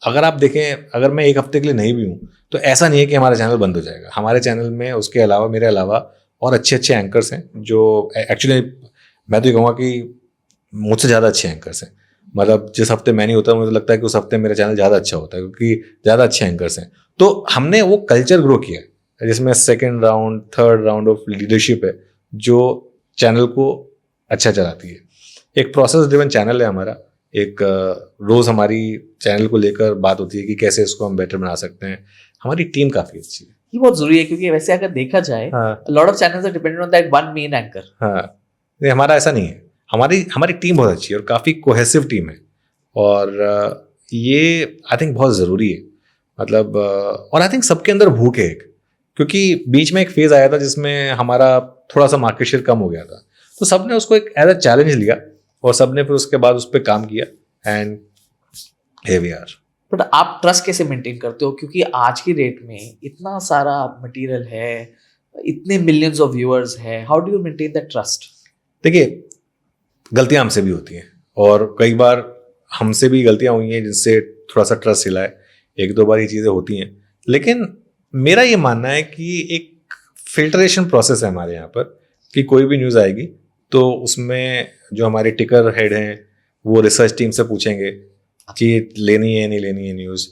अगर आप देखें, अगर मैं एक हफ्ते के लिए नहीं भी हूँ तो ऐसा नहीं है कि हमारा चैनल बंद हो जाएगा। हमारे चैनल में उसके अलावा, मेरे अलावा और अच्छे अच्छे एंकर्स हैं जो एक्चुअली मैं तो ये कहूँगा कि मुझसे ज़्यादा अच्छे एंकर्स हैं। मतलब जिस हफ्ते मैं नहीं होता मुझे लगता है कि उस हफ्ते मेरा चैनल ज़्यादा अच्छा होता है, क्योंकि ज़्यादा अच्छे एंकर्स हैं। तो हमने वो कल्चर ग्रो किया जिसमें 2nd round 3rd round of leadership है जो चैनल को अच्छा चलाती है। एक प्रोसेस ड्रिवन चैनल है हमारा, एक रोज़ हमारी चैनल को लेकर बात होती है कि कैसे इसको हम बेटर बना सकते हैं। हमारी टीम काफ़ी अच्छी है। ये बहुत जरूरी है, क्योंकि वैसे अगर देखा जाए, lot of channels are dependent on that one main anchor. हाँ, हमारा ऐसा नहीं है, हमारी टीम बहुत अच्छी है और काफ़ी कोहेसिव टीम है, और ये आई थिंक बहुत ज़रूरी है। मतलब और आई थिंक सबके अंदर भूख है एक, क्योंकि बीच में एक फेज़ आया था जिसमें हमारा थोड़ा सा मार्केट शेयर कम हो गया था, तो सबने उसको एक एज अ चैलेंज लिया और सबने फिर उसके बाद उस पर काम किया, and here we are. But आप ट्रस्ट कैसे मेंटेन करते हो, क्योंकि आज की डेट में इतना सारा मटेरियल है, इतने मिलियंस ऑफ व्यूअर्स है, how do you maintain that trust? देखिए, गलतियां हमसे भी होती हैं और कई बार हमसे भी गलतियां हुई हैं जिससे थोड़ा सा ट्रस्ट हिला है, 1-2 बार ये चीज़ें होती हैं। लेकिन मेरा ये मानना है कि एक फिल्ट्रेशन प्रोसेस है हमारे यहाँ पर, कि कोई भी न्यूज़ आएगी तो उसमें जो हमारे टिकर हेड हैं वो रिसर्च टीम से पूछेंगे कि लेनी है नहीं लेनी है न्यूज़,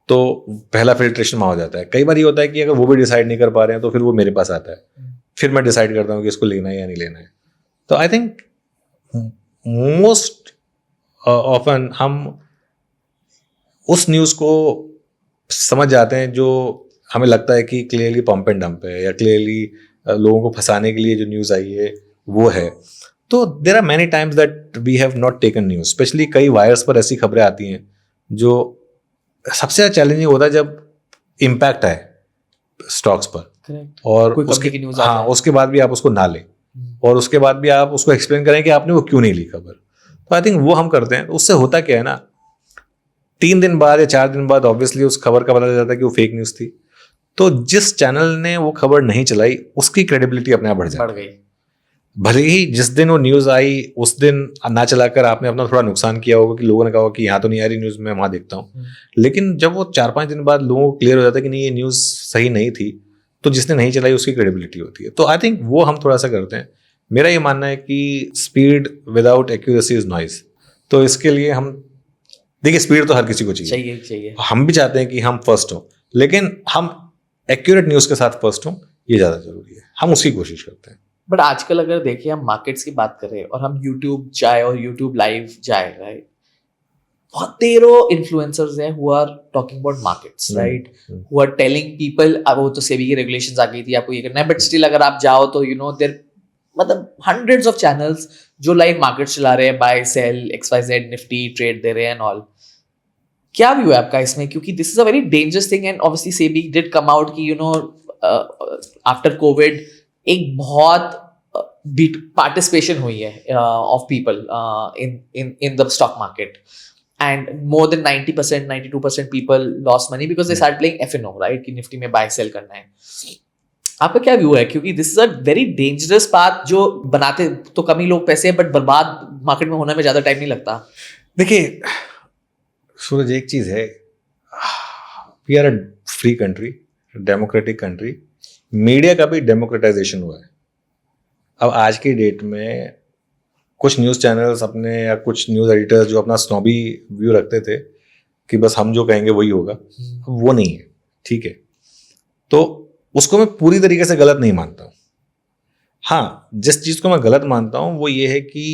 तो पहला फिल्ट्रेशन वहाँ हो जाता है। कई बार ये होता है कि अगर वो भी डिसाइड नहीं कर पा रहे हैं तो फिर वो मेरे पास आता है, फिर मैं डिसाइड करता हूँ कि इसको लेना है या नहीं लेना है। तो आई थिंक मोस्ट ऑफन हम उस न्यूज़ को समझ जाते हैं जो हमें लगता है कि क्लियरली पंप एंड डंप है या क्लियरली लोगों को फंसाने के लिए जो न्यूज़ आई है वो है। तो there are many times that we have not taken news, specially कई वायर्स पर ऐसी खबरें आती हैं जो सबसे ज़्यादा चैलेंजिंग होता है जब इम्पैक्ट आए स्टॉक्स पर Correct. और कोई उसके company की news आ हाँ जाए। उसके बाद भी आप उसको ना लें और उसके बाद भी आप उसको एक्सप्लेन करें कि आपने वो क्यों नहीं ली खबर। तो आई थिंक वो हम करते हैं। तो उससे होता क्या है ना, 3 दिन बाद या 4 दिन बाद ऑब्वियसली उस खबर का पता चल जाता है कि वो फेक न्यूज़ थी। तो जिस चैनल ने वो खबर नहीं चलाई उसकी क्रेडिबिलिटी अपने आप बढ़ बढ़ जाती है। गई। भले ही जिस दिन वो न्यूज़ आई उस दिन ना चलाकर आपने अपना थोड़ा नुकसान किया होगा कि लोगों ने कहा होगा कि यहाँ तो नहीं आ रही न्यूज़, मैं वहाँ देखता हूँ। लेकिन जब वो 4-5 दिन बाद लोगों को क्लियर हो जाता है कि नहीं ये न्यूज़ सही नहीं थी, तो जिसने नहीं चलाई उसकी क्रेडिबिलिटी होती है। तो आई थिंक वो हम थोड़ा सा करते हैं। मेरा ये मानना है कि speed without accuracy is noise. तो इसके लिए हम देखिए, स्पीड तो हर किसी को चाहिए, चाहिए। हम भी चाहते हैं कि हम फर्स्ट हों, लेकिन हम एक्यूरेट न्यूज़ के साथ फर्स्ट हों, ये ज़्यादा जरूरी है। हम उसकी कोशिश करते हैं। बट आजकल अगर देखिए हम मार्केट्स की बात करें और हम यूट्यूब जाए और यूट्यूब लाइव जाए, राइट, बहुत तेरो इन्फ्लुएंसर्स हैं who are talking about markets, right, who are telling people. अब वो तो सेबी की रेगुलेशंस आ गई थी, आपको ये करना है, बट स्टिल अगर आप जाओ तो यू नो देयर मतलब हंड्रेड्स ऑफ चैनल्स जो लाइव मार्केट्स चला रहे हैं, buy sell XYZ Nifty trade दे रहे हैं एंड ऑल। क्या व्यू है आपका इसमें? क्योंकि this is a very dangerous thing and obviously SEBI did come out कि यू नो आफ्टर कोविड एक बहुत पार्टिसिपेशन हुई है of people in the stock market and more than 90%, 92% people lost money because they started playing F&O, right, कि Nifty में bye cell करना है। आपका क्या व्यू है? क्योंकि this is a very dangerous path जो बनाते तो कम ही लोग पैसे बट बर्बाद मार्केट में होने में ज्यादा टाइम नहीं लगता। देखिए सूरज, एक चीज़ है, we are a free country, democratic country, media का भी डेमोक्रेटाइजेशन हुआ है। अब आज की डेट में कुछ न्यूज़ चैनल्स अपने या कुछ न्यूज़ एडिटर्स जो अपना स्नॉबी व्यू रखते थे कि बस हम जो कहेंगे वही होगा, वो नहीं है, ठीक है। तो उसको मैं पूरी तरीके से गलत नहीं मानता हूँ। हाँ, जिस चीज़ को मैं गलत मानता हूँ वो ये है कि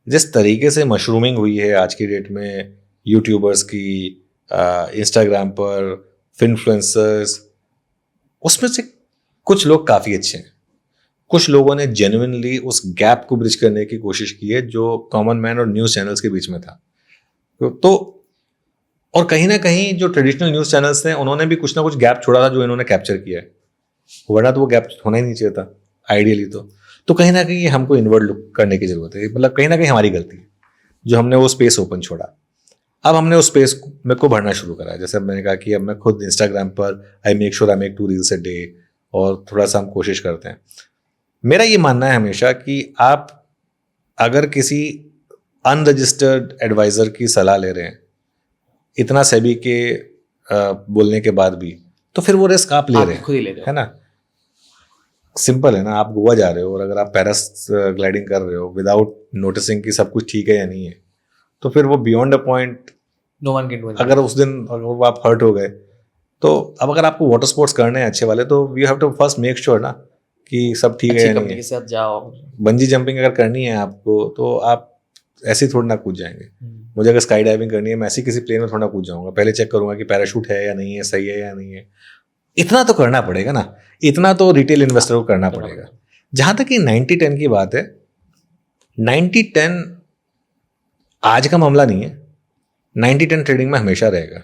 जिस तरीके से मशरूमिंग हुई है आज की डेट में यूट्यूबर्स की, इंस्टाग्राम पर इन्फ्लुएंसर्स, उसमें से कुछ लोग काफ़ी अच्छे हैं, कुछ लोगों ने जेन्युइनली उस गैप को ब्रिज करने की कोशिश की है जो कॉमन मैन और न्यूज़ चैनल्स के बीच में था। तो और कहीं ना कहीं जो ट्रेडिशनल न्यूज़ चैनल्स थे उन्होंने भी कुछ ना कुछ गैप छोड़ा था जो इन्होंने कैप्चर किया है, वरना तो वो गैप होना ही नहीं चाहिए था आइडियली। तो कहीं ना कहीं हमको इनवर्ड लुक करने की जरूरत है, मतलब कहीं ना कहीं हमारी गलती है जो हमने वो स्पेस ओपन छोड़ा। अब हमने उस स्पेस को भरना शुरू करा है। जैसे मैंने कहा कि अब मैं खुद इंस्टाग्राम पर I make 2 reels a day और थोड़ा सा हम कोशिश करते हैं। मेरा ये मानना है हमेशा कि आप अगर किसी अनरजिस्टर्ड एडवाइज़र की सलाह ले रहे हैं इतना सेबी के बोलने के बाद भी, तो फिर वो रिस्क आप ले रहे हैं, खुद ही ले रहे हो, है ना। सिंपल है ना, आप गोवा जा रहे हो और अगर आप पैरास ग्लाइडिंग कर रहे हो विदाउट नोटिसिंग कि सब कुछ ठीक है या नहीं है, तो फिर वो beyond a point, no one can do it. अगर उस दिन अगर आप हर्ट हो गए, तो अब अगर आपको वाटर स्पोर्ट्स करने हैं अच्छे वाले, तो you have to first make sure ना कि सब ठीक है या नहीं कंपनी है। के साथ जाओ। बंजी जंपिंग अगर करनी है आपको तो आप ऐसे ही थोड़ा ना कूद जाएंगे। मुझे अगर स्काई डाइविंग करनी है मैं ऐसी किसी प्लेन में थोड़ा कूद जाऊंगा, पहले चेक करूंगा कि पैराशूट है या नहीं है, सही है या नहीं है। इतना तो करना पड़ेगा ना, इतना तो रिटेल इन्वेस्टर को करना पड़ेगा। जहां तक कि 90-10 की बात है, 90-10 आज का मामला नहीं है, 90-10 ट्रेडिंग में हमेशा रहेगा।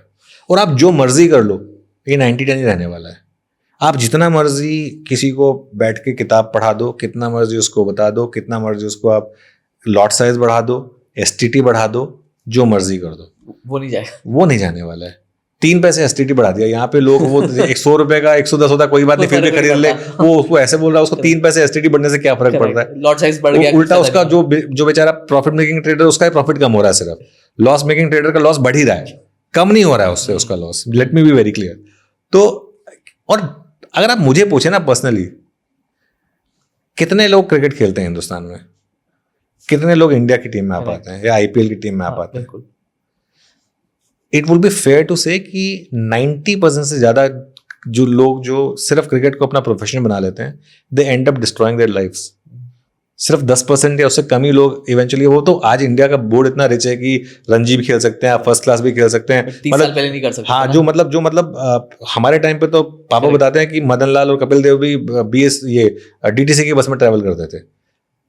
और आप जो मर्जी कर लो, ये 90-10 ही रहने वाला है। आप जितना मर्जी किसी को बैठ के किताब पढ़ा दो, कितना मर्जी उसको बता दो, कितना मर्जी उसको आप लॉट साइज बढ़ा दो, STT बढ़ा दो, जो मर्जी कर दो, वो नहीं जाएगा, वो नहीं जाने वाला है। 3 पैसे STT बढ़ा दिया यहाँ पे लोग, वो 100 रुपए का 110 होता कोई बात नहीं, फिर भी खरीद ले, वो उसको ऐसे बोल रहा है, उसको 3 पैसे STT बढ़ने से क्या फर्क पड़ता है। लॉट साइज बढ़ गया, उल्टा उसका जो बेचारा प्रॉफिट मेकिंग ट्रेडर, उसका प्रॉफिट कम हो रहा है, सिर्फ लॉस मेकिंग ट्रेडर का लॉस बढ़ ही रहा है, कम नहीं हो रहा है उससे उसका loss. Let me be very clear. तो और अगर आप मुझे पूछे ना पर्सनली, कितने लोग क्रिकेट खेलते हैं हिंदुस्तान में, कितने लोग इंडिया की टीम में आ पाते हैं या IPL की टीम में आ पाते हैं, it will be fair to say कि 90% से ज्यादा जो लोग जो सिर्फ क्रिकेट को अपना प्रोफेशन बना लेते हैं, they end up destroying their lifes. सिर्फ 10% या उससे कम ही लोग इवेंचुअली, वो तो आज इंडिया का बोर्ड इतना रिच है कि रणजी भी खेल सकते हैं, आप फर्स्ट क्लास भी खेल सकते हैं, 30 साल पहले नहीं कर सकते हाँ थे ना। जो मतलब हमारे टाइम पे तो पापा बताते हैं कि मदन लाल और कपिल देव भी बीएस ये डीटीसी की बस में ट्रैवल करते थे,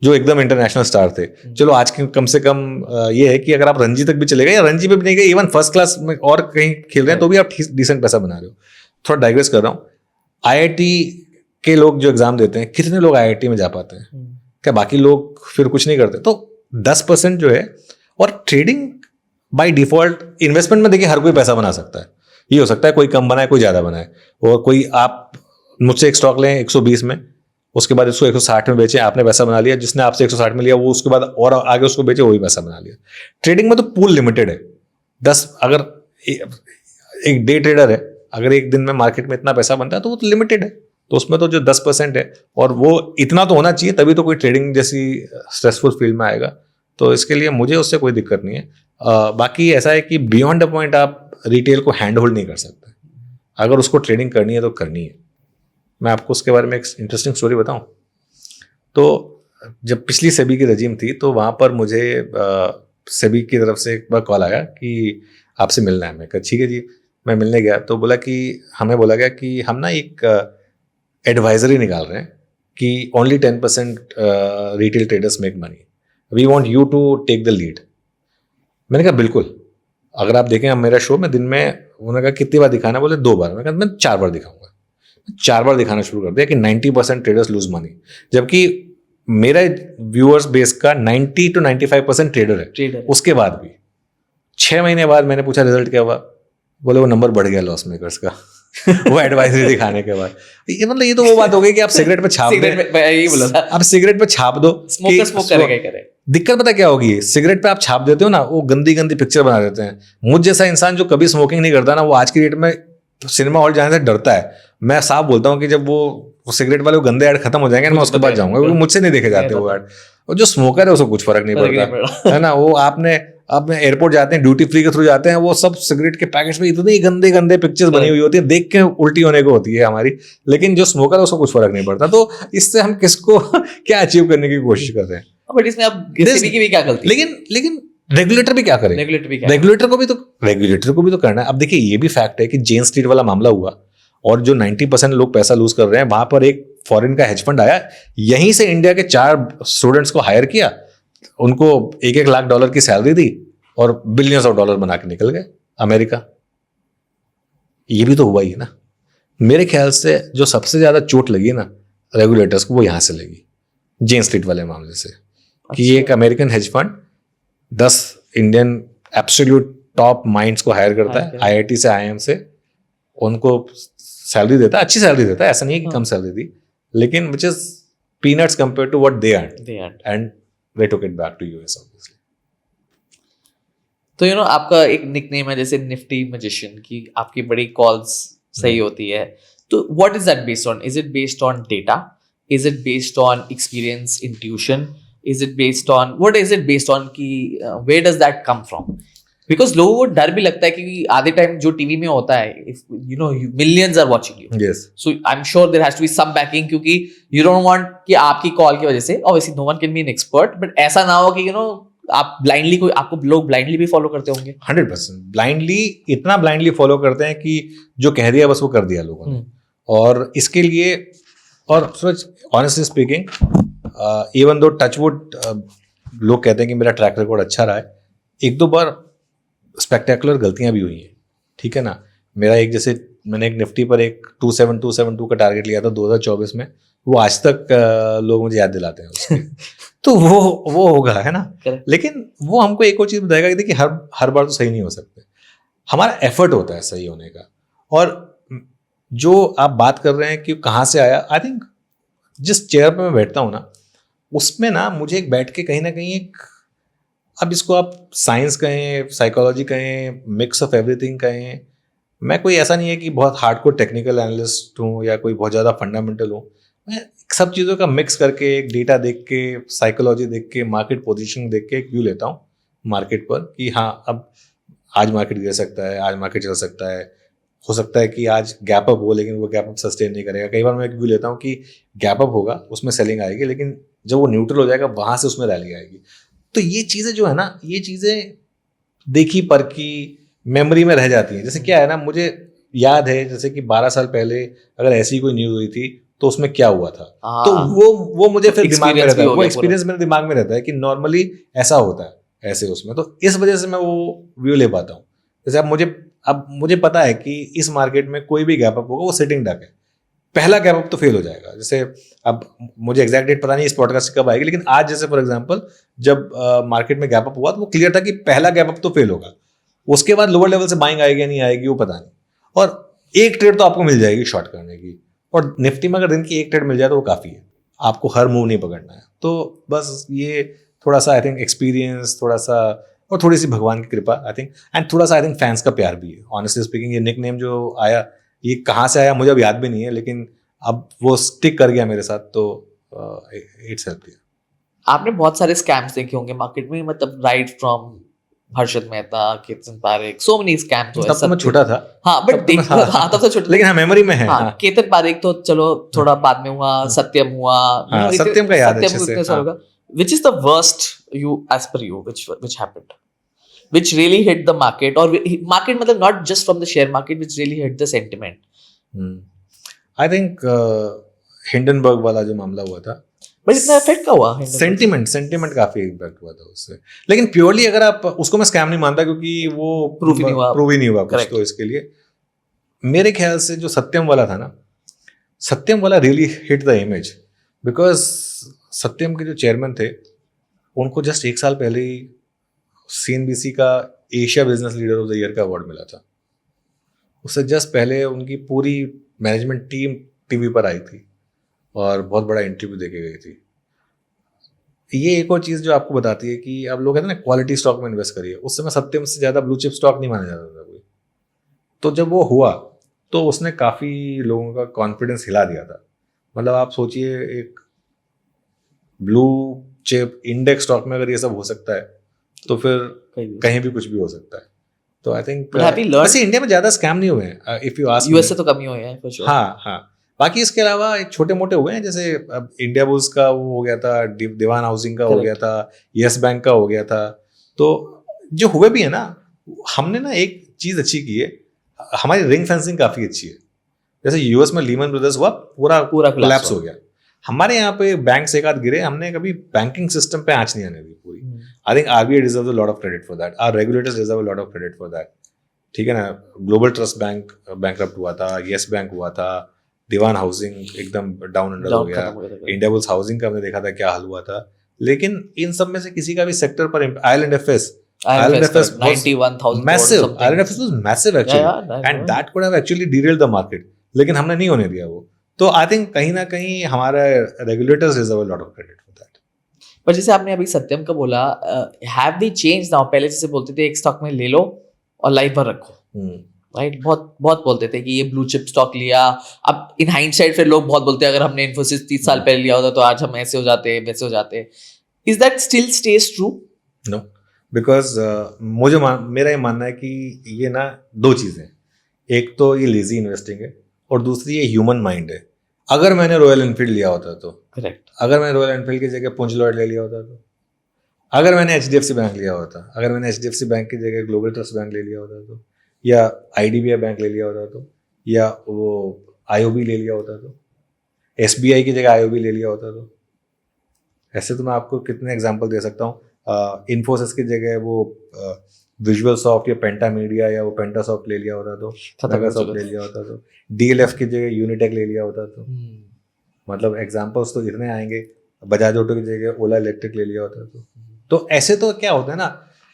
जो एकदम इंटरनेशनल स्टार थे। चलो आज के कम से कम ये है कि अगर आप रणजी तक भी चले गए या रणजी पे भी नहीं गए, इवन फर्स्ट क्लास में और कहीं खेल रहे हैं तो भी आप डिसेंट पैसा बना रहे हो। थोड़ा डाइग्रेस कर रहा हूँ। आईआईटी के लोग जो एग्जाम देते हैं, कितने लोग आईआईटी में जा पाते हैं? क्या बाकी लोग फिर कुछ नहीं करते? तो 10% जो है, और ट्रेडिंग बाय डिफॉल्ट, इन्वेस्टमेंट में देखिए हर कोई पैसा बना सकता है। ये हो सकता है कोई कम बनाए कोई ज्यादा बनाए, और कोई आप मुझसे एक स्टॉक लें 120 में, उसके बाद इसको 160 में बेचें, आपने पैसा बना लिया। जिसने आपसे 160 में लिया वो उसके बाद और आगे उसको बेचे, वो भी पैसा बना लिया। ट्रेडिंग में तो पूल लिमिटेड है। 10 अगर एक डे ट्रेडर है, अगर एक दिन में मार्केट में इतना पैसा बनता है तो वो तो लिमिटेड है। तो उसमें तो जो 10% है, और वो इतना तो होना चाहिए तभी तो कोई ट्रेडिंग जैसी स्ट्रेसफुल फील्ड में आएगा। तो इसके लिए मुझे उससे कोई दिक्कत नहीं है। बाकी ऐसा है कि बियॉन्ड द पॉइंट आप रिटेल को हैंड होल्ड नहीं कर सकते। अगर उसको ट्रेडिंग करनी है तो करनी है। मैं आपको उसके बारे में एक इंटरेस्टिंग स्टोरी बताऊं तो, जब पिछली सेबी की रजीम थी तो वहाँ पर मुझे सेबी की तरफ से एक बार कॉल आया कि आपसे मिलना है। मैं कहा ठीक है जी। मैं मिलने गया तो बोला कि हमें बोला गया कि हम ना एक एडवाइजरी निकाल रहे हैं कि only 10% retail traders make money, we want you to take the lead. मैंने कहा बिल्कुल, अगर आप देखें अब मेरा शो में दिन में, उन्होंने कहा कितनी बार दिखाना? बोले 2 बार। मैं कहा मैं 4 बार दिखाऊंगा। 4 बार दिखाना शुरू कर दिया कि 90% ट्रेडर्स लूज मनी, जबकि मेरा व्यूअर्स बेस का 90 to 95% ट्रेडर है। उसके बाद भी 6 महीने बाद मैंने पूछा रिजल्ट क्या हुआ, बोले वो नंबर बढ़ गया लॉस मेकर्स का वो एडवाइजरी दिखाने के बाद। ये मतलब ये तो वो बात हो गई कि आप सिगरेट पे छाप दो, यही बोला था, आप सिगरेट पे छाप दो, स्मोक करेगा ही करे। दिक्कत पता क्या होगी? सिगरेट पे आप छाप देते हो ना, वो गंदी गंदी पिक्चर बना देते हैं। मुझ जैसा इंसान जो कभी स्मोकिंग नहीं करता ना, वो आज की डेट में सिनेमा हॉल जाने से डरता है। मैं साफ बोलता हूँ कि जब वो सिगरेट वाले वो गंदे ऐड खत्म हो जाएंगे, मैं उसके बाद जाऊंगा, क्योंकि मुझसे नहीं देखे जाते वो ऐड। और जो स्मोकर है उसको कुछ फर्क नहीं पड़ता, है ना। वो आपने एयरपोर्ट जाते हैं, ड्यूटी फ्री के थ्रू जाते हैं, वो सब सिगरेट के पैकेट्स में इतने गंदे गंदे पिक्चर्स बनी हुई होती है, देख के उल्टी होने को होती है हमारी। लेकिन जो स्मोकर है उसको कुछ फर्क नहीं पड़ता। तो इससे हम किसको क्या अचीव करने की कोशिश कर रहे हैं? बट इसमें आप सेबी की भी क्या गलती? लेकिन रेगुलेटर भी क्या करे? रेगुलेटर को भी तो करना है। अब देखिए ये भी फैक्ट है कि जेन स्ट्रीट वाला मामला हुआ और जो 90% लोग पैसा लूज कर रहे हैं, वहां पर एक फॉरेन का हेज फंड आया, यहीं से इंडिया के 4 स्टूडेंट्स को हायर किया, उनको $1-1 लाख की सैलरी दी और बिलियंस ऑफ डॉलर बना के निकल गए अमेरिका। ये भी तो हुआ ही ना। मेरे ख्याल से जो सबसे ज्यादा चोट लगी ना रेगुलेटर्स को, वो यहां से लगी, जेन स्ट्रीट वाले मामले से। कि एक American hedge fund 10 Indian absolute top minds को हायर करता है, आईआईटी से, आईएम से, उनको सैलरी देता है, अच्छी सैलरी देता है, ऐसा नहीं है कि कम सैलरी दी, लेकिन which is peanuts compare to what they earn, and they took it back to US obviously. तो आपका एक निकनेम है जैसे निफ्टी मैजिशियन, की आपकी बड़ी कॉल्स सही होती है, तो what is that based on? Is it based on data? Is it based on experience, intuition? Is it based on, what is it based on कि where does that come from? Because लोगों को डर भी लगता है कि आधे time जो टीवी में होता है, if millions are watching you, yes, so I'm sure there has to be some backing, क्योंकि you don't want कि आपकी कॉल की वजह से, obviously no one can be an expert, but ऐसा ना हो कि आप ब्लाइंडली, कोई आपको लोग ब्लाइंडली भी फॉलो करते होंगे। 100% ब्लाइंडली, इतना ब्लाइंडली फॉलो करते हैं कि जो कह दिया बस वो कर दिया लोगों ने। और इसके लिए, और honestly speaking, even though touchwood लोग कहते हैं कि मेरा ट्रैक रिकॉर्ड अच्छा रहा है, 1-2 बार स्पेक्टेकुलर गलतियां भी हुई हैं, ठीक है ना। मेरा एक, जैसे मैंने एक निफ्टी पर एक 27272 का टारगेट लिया था 2024 में, वो आज तक लोग मुझे याद दिलाते हैं उसके तो वो होगा, है ना। लेकिन वो हमको एक और चीज़ बताएगा कि देखिए हर बार तो सही नहीं हो सकते, हमारा एफर्ट होता है सही होने का। और जो आप बात कर रहे हैं कि कहाँ से आया, आई थिंक जिस चेयर पे मैं बैठता हूँ ना, उसमें ना मुझे एक बैठ के कहीं ना कहीं एक, अब इसको आप साइंस कहें, साइकोलॉजी कहें, मिक्स ऑफ एवरीथिंग कहें, मैं कोई ऐसा नहीं है कि बहुत हार्डकोर टेक्निकल एनालिस्ट हूँ या कोई बहुत ज़्यादा फंडामेंटल हूँ। मैं सब चीज़ों का मिक्स करके, एक डेटा देख के, साइकोलॉजी देख के, मार्केट पोजीशन देख के एक व्यू लेता हूँ मार्केट पर कि हाँ अब आज मार्केट गिर सकता है, आज मार्केट चल सकता है, हो सकता है कि आज गैप अप हो लेकिन वो गैप अप सस्टेन नहीं करेगा। कई बार मैं एक व्यू लेता हूँ कि गैप अप होगा, उसमें सेलिंग आएगी, लेकिन जब वो न्यूट्रल हो जाएगा वहां से उसमें रैली आएगी। तो ये चीजें जो है ना, ये चीजें देखी परखी मेमोरी में रह जाती हैं। जैसे क्या है ना, मुझे याद है जैसे कि 12 साल पहले अगर ऐसी कोई न्यूज हुई थी तो उसमें क्या हुआ था, तो वो मुझे फिर दिमाग में रहता है, वो एक्सपीरियंस मेरे दिमाग में रहता है कि नॉर्मली ऐसा होता है ऐसे उसमें। तो इस वजह से मैं वो व्यू ले पाता हूँ। जैसे अब मुझे पता है कि इस मार्केट में कोई भी गैप अप होगा वो सिटिंग डक है, पहला गैप अप तो फेल हो जाएगा। जैसे अब मुझे एग्जैक्ट डेट पता नहीं इस पॉडकास्ट कब आएगी, लेकिन आज जैसे फॉर एग्जांपल जब मार्केट में गैप अप हुआ तो वो क्लियर था कि पहला गैप अप तो फेल होगा, उसके बाद लोअर लेवल से बाइंग आएगी या नहीं आएगी वो पता नहीं, और एक ट्रेड तो आपको मिल जाएगी शॉर्ट करने की। और निफ्टी में अगर दिन की एक ट्रेड मिल जाए तो वो काफ़ी है, आपको हर मूव नहीं पकड़ना है। तो बस ये थोड़ा सा आई थिंक एक्सपीरियंस, थोड़ा सा और थोड़ी सी भगवान की कृपा आई थिंक, एंड थोड़ा सा आई थिंक फैंस का प्यार भी है। ऑनेस्टली स्पीकिंग ये निक नेम जो आया ये कहाँ से आया मुझे अब याद भी नहीं है, लेकिन अब वो स्टिक कर गया मेरे साथ, तो इट्स हेल्प किया। आपने बहुत सारे स्कैम्स देखे होंगे मार्केट में, मतलब right from Harshad Mehta, Ketan Parekh, so many scams हुए। तब तो मैं छोटा था। हाँ बट देख, हाँ तब तो छोटा, लेकिन हाँ मेमोरी में है। हाँ केतन पारेख तो चलो थोड़ा बाद में हुआ, सत्यम हुआ, हाँ, सत्यम का याद है अच्छे से। Which is the worst you as per you which happened, which really hit the market, or market मतलब not just from the share market, which really hit the sentiment? I think Hindenburg वाला जो मामला हुआ था, but इतना effect का हुआ sentiment काफी इम्पैक्ट हुआ था उससे। लेकिन प्योरली अगर आप उसको मैं स्कैम नहीं मानता क्योंकि वो प्रूव ही नहीं हुआ कुछ, तो इसके लिए मेरे ख्याल से जो सत्यम वाला था ना, सत्यम वाला really hit the image, because Satyam के जो चेयरमैन थे उनको जस्ट एक साल पहले ही CNBC का Asia business leader of the year का अवार्ड मिला था। उससे जस्ट पहले उनकी पूरी मैनेजमेंट टीम टीवी पर आई थी और बहुत बड़ा इंटरव्यू देके गई थी। ये एक और चीज़ जो आपको बताती है कि अब लोग कहते हैं ना क्वालिटी स्टॉक में इन्वेस्ट करिए, उस समय सत्यम से ज़्यादा ब्लू चिप स्टॉक नहीं माना जाता था कोई। तो जब वो हुआ तो उसने काफ़ी लोगों का कॉन्फिडेंस हिला दिया था। मतलब आप सोचिए एक ब्लू चिप इंडेक्स स्टॉक में अगर ये सब हो सकता है तो फिर कहीं भी कुछ भी हो सकता है। तो आई थिंक वैसे इंडिया में ज़्यादा स्कैम नहीं हुए हैं, इफ़ यू आस्क। यूएस से तो कम ही हुए हैं for sure। हाँ बाकी इसके अलावा एक छोटे मोटे हुए हैं, जैसे अब इंडिया बुल्स का वो हो गया था, दीवान हाउसिंग का हो गया था, यस बैंक का हो गया था। तो जो हुए भी है ना, हमने ना एक चीज़ अच्छी की है, हमारी रिंग फेंसिंग काफ़ी अच्छी है। जैसे यूएस में लीमन ब्रदर्स हुआ, पूरा कोलैप्स हो गया। हमारे यहाँ पे बैंक से एक आध गिरे, हमने कभी बैंकिंग सिस्टम पे आंच नहीं आने दी पूरी। I think RBI deserves a lot of credit for that, our regulators deserve a lot of credit for that. ठीक है ना, ग्लोबल ट्रस्ट बैंक बैंकरप्ट हुआ था, येस बैंक हुआ था, दीवान हाउसिंग एकदम डाउन अंडर हो गया, इंडिया बुल्स हाउसिंग का हमने देखा था क्या हाल हुआ था। लेकिन इन सब में से किसी का भी सेक्टर पर IL&FS 91,000 massive, IL&FS was massive actually, and that could have actually derailed the market, लेकिन हमने नहीं होने दिया वो। तो आई थिंक कहीं ना कहीं हमारा regulators deserve a lot of credit for that. पर जैसे आपने अभी सत्यम का बोला, हैव दे चेंज नाउ? पहले जैसे बोलते थे एक स्टॉक में ले लो और लाइफ भर रखो, राइट? बहुत बहुत बोलते थे कि ये ब्लू चिप स्टॉक लिया। अब इन हाइंडसाइड फिर लोग बहुत बोलते हैं अगर हमने इन्फोसिस 30 साल पहले लिया होता तो आज हम ऐसे हो जाते वैसे हो जाते। Is that still stage true? No, because मेरा ये मानना है कि ये ना दो चीज़ें, एक तो ये लेजी इन्वेस्टिंग है और दूसरी ये ह्यूमन माइंड है। अगर मैंने रॉयल एनफील्ड लिया होता तो, करेक्ट, अगर मैंने रॉयल एनफील्ड की जगह पुंज लॉयड ले लिया होता तो, अगर मैंने HDFC बैंक लिया होता, अगर मैंने HDFC बैंक की जगह ग्लोबल ट्रस्ट बैंक ले लिया होता तो, या IDBI बैंक ले लिया होता तो, या वो IOB ले लिया होता तो, SBI की जगह IOB ले लिया होता तो, ऐसे तो मैं आपको कितने एग्जांपल दे सकता हूँ। इन्फोसिस की जगह वो विजुअल सॉफ्ट या पेंटामीडिया या वो पेंटासॉफ्ट ले लिया होता तो, मेगासॉफ्ट ले लिया होता तो, DLF की जगह यूनिटेक ले लिया होता तो, मतलब एग्जांपल्स तो इतने आएंगे। बजाज ऑटो की जगह ओला इलेक्ट्रिक ले लिया होता तो ऐसे तो क्या होता है ना,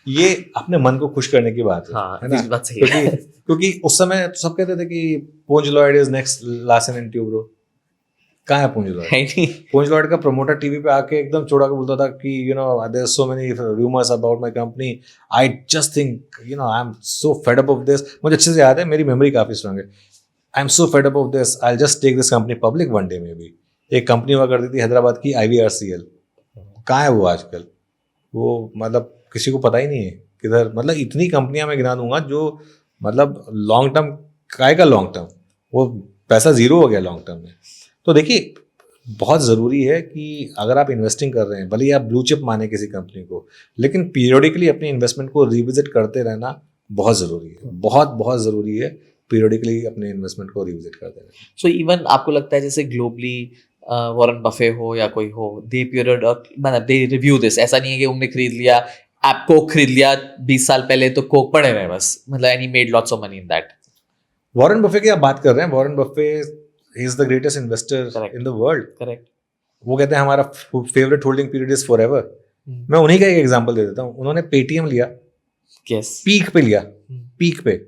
ये अपने मन को खुश करने की बात है ना, क्योंकि उस समय तो सब कहते थे कि पुंज Lloyd is next Larsen and Toubro. कहाँ है पुंज लॉयड? पुंज लॉयड का प्रमोटर टीवी पे आके एकदम चौड़ा के बोलता था कि you know there are so many rumours about my company, I just think you know I am so fed up of this. मुझे अच्छे से याद है, मेरी मेमोरी काफी स्ट्रांग है। I am so fed up of this, I will just take this company public one day में भी। एक कंपनी हुआ करती थी हैदराबाद की IVRCL, कहाँ है वो आजकल? वो मतलब किसी को पता ही नहीं है किधर। मतलब इतनी कंपनियां मैं गिना दूंगा जो मतलब लॉन्ग टर्म, काय का लॉन्ग टर्म, वो पैसा जीरो हो गया लॉन्ग टर्म में। तो देखिए बहुत ज़रूरी है कि अगर आप इन्वेस्टिंग कर रहे हैं, भले ही आप ब्लू चिप माने किसी कंपनी को, लेकिन पीरियोडिकली अपनी इन्वेस्टमेंट को रिविजिट करते रहना बहुत ज़रूरी है, बहुत बहुत ज़रूरी है पीरियोडिकली अपने इन्वेस्टमेंट को रिविजिट करते रहना। सो इवन आपको लगता है जैसे ग्लोबली वॉरेन बफे हो या कोई हो, दे पीरियड मतलब दे रिव्यू दिस, ऐसा नहीं है कि उन्होंने खरीद लिया, आप कोक खरीद लिया 20 साल पहले तो कोक पड़े हुए हैं बस, मतलब and he made lots of money in that. Warren Buffett की आप बात कर रहे हैं, Warren Buffett is the greatest investor Correct. In the world. Correct. वो कहते हैं हमारा favourite holding period is for ever. मैं उन्हीं का एक एग्जाम्पल दे देता हूँ। उन्होंने पेटीएम लिया, यस, पीक पे लिया, पीक पे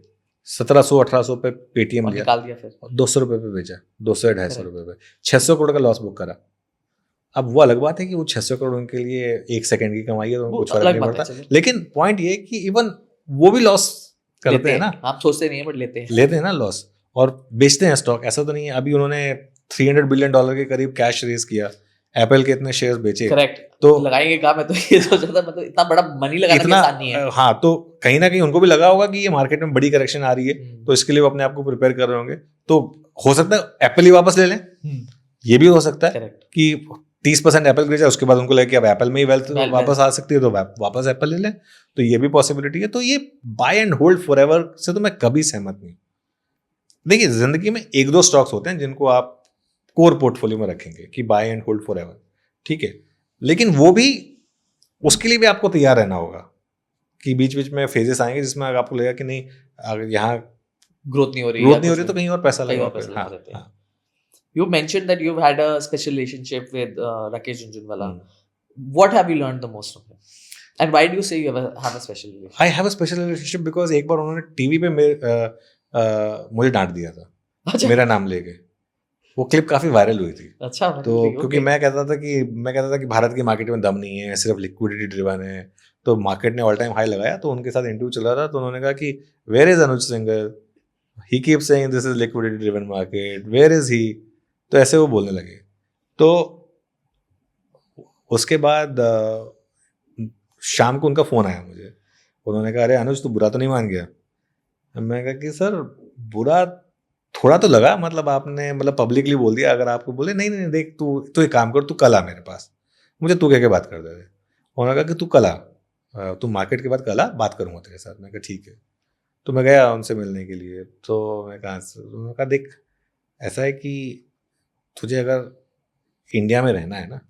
1700-1800 पे पेटीएम और लिया, निकाल दिया फिर। 200 रुपए पे बेचा, 200-250 रुपए पे, 600 करोड़ का लॉस बुक करा। अब वो अलग बात है कि वो 600 करोड़ उनके लिए एक सेकंड की कमाई है, तो वो कुछ फर्क अलग नहीं बात है, पड़ता। चलिए। लेकिन पॉइंट ये है कि इवन वो भी लॉस करते लेते हैं ना, आप सोचते नहीं है बट लेते हैं। लेते हैं ना लॉस, और बेचते हैं स्टॉक। ऐसा तो नहीं है, अभी उन्होंने $300 बिलियन के करीब कैश रेज किया, एप्पल के इतने शेयर्स बेचे, करेक्ट। तो लगाएंगे कहाँ? मैं तो ये सोच रहा था, मतलब इतना बड़ा मनी लगाना भी इतना आसान नहीं है। हाँ, तो कहीं ना कहीं उनको भी लगा होगा कि ये मार्केट में बड़ी करेक्शन आ रही है, तो इसके लिए वो अपने आप को प्रिपेयर कर रहे होंगे। तो हो सकता है एप्पल ही वापस ले लें, ये भी हो सकता है करेक्ट। कि 30% एप्पल गिर जाए, उसके बाद उनको लगे कि अब एप्पल में ही वेल्थ वापस आ सकती है, तो वापस एप्पल ले लें, तो ये भी पॉसिबिलिटी है। तो ये buy and hold for ever से तो मैं कभी सहमत नहीं। देखिए, जिंदगी में एक दो स्टॉक्स होते हैं जिनको आप कोर पोर्टफोलियो में रखेंगे कि buy and hold for ever, ठीक है, लेकिन वो भी उसके लिए भी आपको तैयार रहना होगा कि बीच बीच में फेजेस आएंगे जिसमें अगर आपको लगेगा कि नहीं, अगर यहाँ ग्रोथ नहीं हो रही, ग्रोथ नहीं हो रही तो कहीं और पैसा कहीं और लगाओ। पैसा हाँ, लगा देते हैं। हाँ। You mentioned that you've had a special relationship with Rakesh Jhunjhunwala. What have you learned the most from him? And why do you say you have a special relationship? I have a special relationship because एक बार उन्होंने TV पे मुझे डांट दिया था, अच्छा। मेरा नाम लेके। वो क्लिप काफी वायरल हुई थी। अच्छा, तो okay. क्योंकि मैं कहता था कि भारत की मार्केट में दम नहीं है, सिर्फ लिक्विडिटी ड्रिवन है, तो मार्केट ने ऑल टाइम हाई लगाया। तो उनके साथ इंटरव्यू चल रहा था, तो उन्होंने कहा कि where is Anuj Singhal, he keep saying this is liquidity driven market, where is he. तो ऐसे वो बोलने लगे। तो उसके बाद शाम को उनका फोन आया मुझे, उन्होंने कहा, अरे अनुज, तू बुरा तो नहीं मान गया? मैं कहा कि सर, बुरा थोड़ा तो लगा, मतलब आपने मतलब पब्लिकली बोल दिया। अगर आपको बोले नहीं नहीं देख, तू एक काम कर, तू कल आ मेरे पास, मुझे तू कह के बात कर दे। उन्होंने कहा कि तू कल आ, तू मार्केट के बाद कल आ, बात करूँगा तेरे साथ। मैं कहा ठीक है। तो मैं गया उनसे मिलने के लिए। तो मैं कहा, उन्होंने कहा देख, ऐसा है कि तुझे अगर इंडिया में रहना है ना,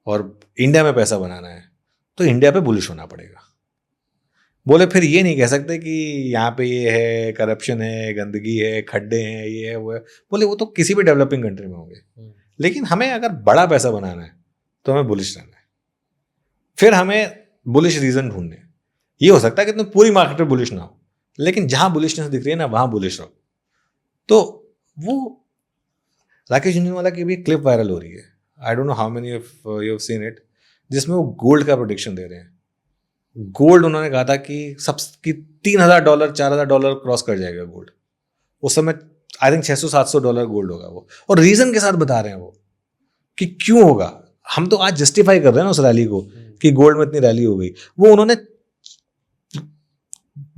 और इंडिया में पैसा बनाना है, तो इंडिया पे बुलिश होना पड़ेगा। बोले फिर ये नहीं कह सकते कि यहाँ पे ये है, करप्शन है, गंदगी है, खड्डे हैं, ये है वो है। बोले वो तो किसी भी डेवलपिंग कंट्री में होंगे, लेकिन हमें अगर बड़ा पैसा बनाना है तो हमें बुलिश रहना है। फिर हमें बुलिश रीजन ढूंढने। ये हो सकता है कि तुम पूरी मार्केट में बुलिश ना हो, लेकिन जहां बुलिशनेस दिख रही है ना, वहां बुलिश रहो। तो वो राकेश झुंझुनवाला की भी क्लिप वायरल हो रही है, I don't know how many of you have seen it, जिसमें वो गोल्ड का प्रोडिक्शन दे रहे हैं। गोल्ड उन्होंने कहा था कि सब कि $3,000 $4,000 क्रॉस कर जाएगा गोल्ड। उस समय आई थिंक $600-700 गोल्ड होगा वो, और रीजन के साथ बता रहे हैं वो कि क्यों होगा। हम तो आज जस्टिफाई कर रहे हैं ना उस रैली को कि गोल्ड में इतनी रैली हो गई। वो उन्होंने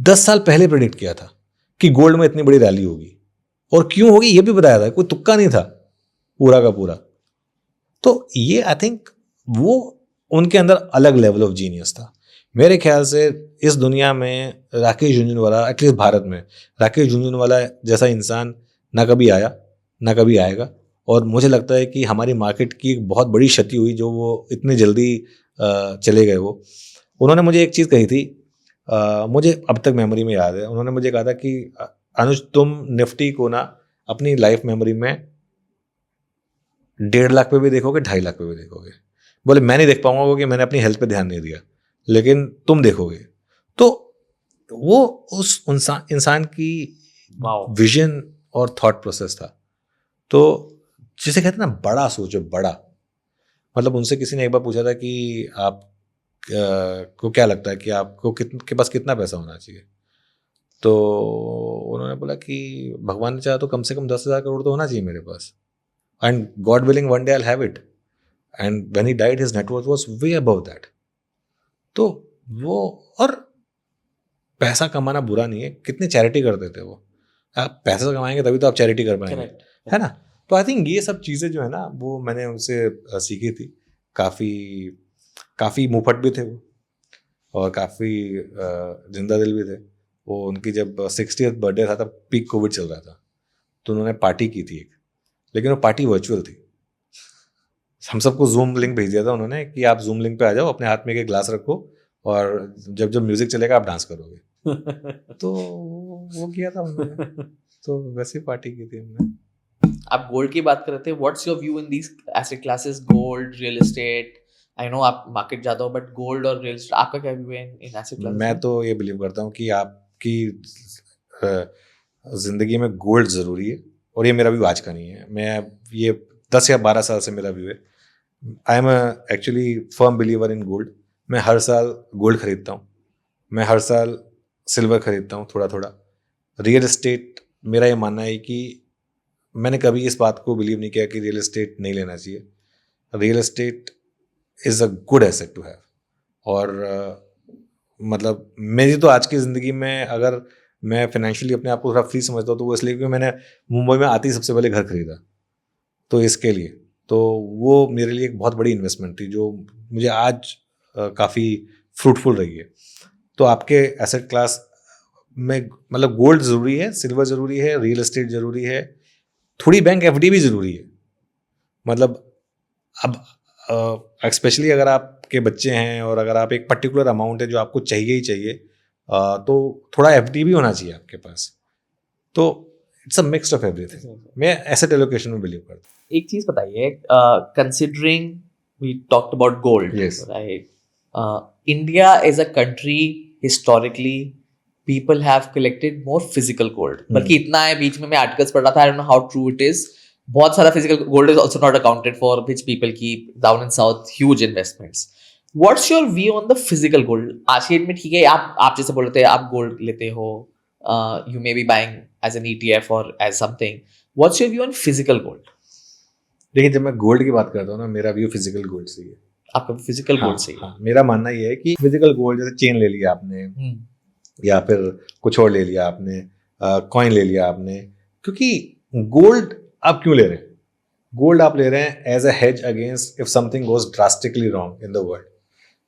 10 साल पहले प्रेडिक्ट किया था कि गोल्ड में इतनी बड़ी रैली होगी, और क्यों होगी ये भी बताया था, कोई तुक्का नहीं था पूरा का पूरा। तो ये आई थिंक वो उनके अंदर अलग लेवल ऑफ जीनियस था। मेरे ख्याल से इस दुनिया में राकेश झुंझुनवाला, एटलीस्ट भारत में राकेश झुंझुनवाला जैसा इंसान ना कभी आया ना कभी आएगा। और मुझे लगता है कि हमारी मार्केट की एक बहुत बड़ी क्षति हुई जो वो इतनी जल्दी चले गए। वो उन्होंने मुझे एक चीज़ कही थी, मुझे अब तक मेमोरी में याद है। उन्होंने मुझे कहा था कि अनुज, तुम निफ्टी को ना अपनी लाइफ मेमोरी में 1.5 लाख पे भी देखोगे, 2.5 लाख पे भी देखोगे। बोले मैं नहीं देख पाऊंगा क्योंकि मैंने अपनी हेल्थ पे ध्यान नहीं दिया, लेकिन तुम देखोगे। तो वो उस इंसान की विजन और थॉट प्रोसेस था। तो जिसे कहते हैं ना, बड़ा सोचो, बड़ा। मतलब उनसे किसी ने एक बार पूछा था कि आप को क्या लगता है कि आपको के पास कितना पैसा होना चाहिए? तो उन्होंने बोला कि भगवान ने चाहा तो कम से कम 10,000 करोड़ तो होना चाहिए मेरे पास, and God willing one day I will have it. And when he died his net worth was way above that. तो वो, और पैसा कमाना बुरा नहीं है, कितनी चैरिटी करते थे वो। आप पैसा कमाएंगे तभी तो आप चैरिटी कर पाएंगे, है ना। तो आई थिंक ये सब चीज़ें जो है ना वो मैंने उनसे सीखी थी। काफ़ी मुंहफट भी थे वो, और काफ़ी जिंदा दिल भी थे वो। उनकी जब 60th बर्थडे था तब पीक कोविड चल रहा था, तो उन्होंने पार्टी की थी एक, लेकिन वो पार्टी वर्चुअल थी। हम सबको जूम लिंक भेज दिया था उन्होंने कि आप जूम लिंक पे आ जाओ, अपने हाथ में एक गिलास रखो, और जब जब म्यूजिक चलेगा आप डांस करोगे। तो वो किया था उन्होंने, तो वैसे पार्टी की थी हमने। आप गोल्ड की बात कर रहे थे, what's your view in these asset classes, gold, real estate? I know आप मार्केट जाते हो, बट गोल्ड और रियल एस्टेट आपका क्या व्यू है इन एसेट क्लासेस? मैं तो ये बिलीव करता हूँ कि आपकी जिंदगी में गोल्ड जरूरी है, और ये मेरा व्यू आज का नहीं है, मैं ये 10 या 12 साल से मेरा व्यू है। I am actually firm believer in gold. मैं हर साल गोल्ड खरीदता हूँ, मैं हर साल सिल्वर खरीदता हूँ थोड़ा थोड़ा। रियल एस्टेट, मेरा ये मानना है कि मैंने कभी इस बात को बिलीव नहीं किया कि रियल एस्टेट नहीं लेना चाहिए। Real estate is a good asset to have. और मतलब मेरी तो आज की ज़िंदगी में अगर मैं फाइनेंशियली अपने आप को थोड़ा फ्री समझता हूँ तो वो इसलिए क्योंकि मैंने मुंबई में आते ही सबसे पहले घर खरीदा, तो इसके लिए तो वो मेरे लिए एक बहुत बड़ी इन्वेस्टमेंट थी जो मुझे आज काफ़ी फ्रूटफुल रही है। तो आपके एसेट क्लास में मतलब गोल्ड ज़रूरी है, सिल्वर ज़रूरी है, रियल एस्टेट ज़रूरी है, थोड़ी बैंक एफडी भी ज़रूरी है। मतलब अब स्पेशली अगर आपके बच्चे हैं और अगर आप एक पर्टिकुलर अमाउंट है जो आपको चाहिए ही चाहिए, तो थोड़ा एफडी भी होना चाहिए आपके पास। तो it's a mix of everything. मैं एसेट एलोकेशन में बिलीव करता हूँ। एक चीज बताइए, considering we talked about gold, Yes. Right? India is a country, historically people have collected more physical gold. बल्कि इतना है, बीच में मैं आर्टिकल्स पढ़ रहा था, I don't know how true it is, बहुत सारा physical gold is also not accounted for, which people keep down in south huge investments. What's your view on the physical gold? आज की डेट में ठीक है, आप जैसे बोल रहे थे आप गोल्ड लेते हो, you may be buying as an ETF और as something, what's your view on physical gold? देखिए, जब मैं गोल्ड की बात करता हूँ ना, मेरा व्यू फिजिकल गोल्ड से ही है। आपका फिजिकल हाँ, गोल्ड से ही है? हाँ, मेरा मानना ये है कि फिजिकल गोल्ड, जैसे चेन ले लिया आपने या फिर कुछ और ले लिया आपने, कॉइन ले लिया आपने, क्योंकि गोल्ड आप क्यों ले रहे हैं? गोल्ड आप ले रहे हैं as a hedge against if something goes drastically wrong in the world.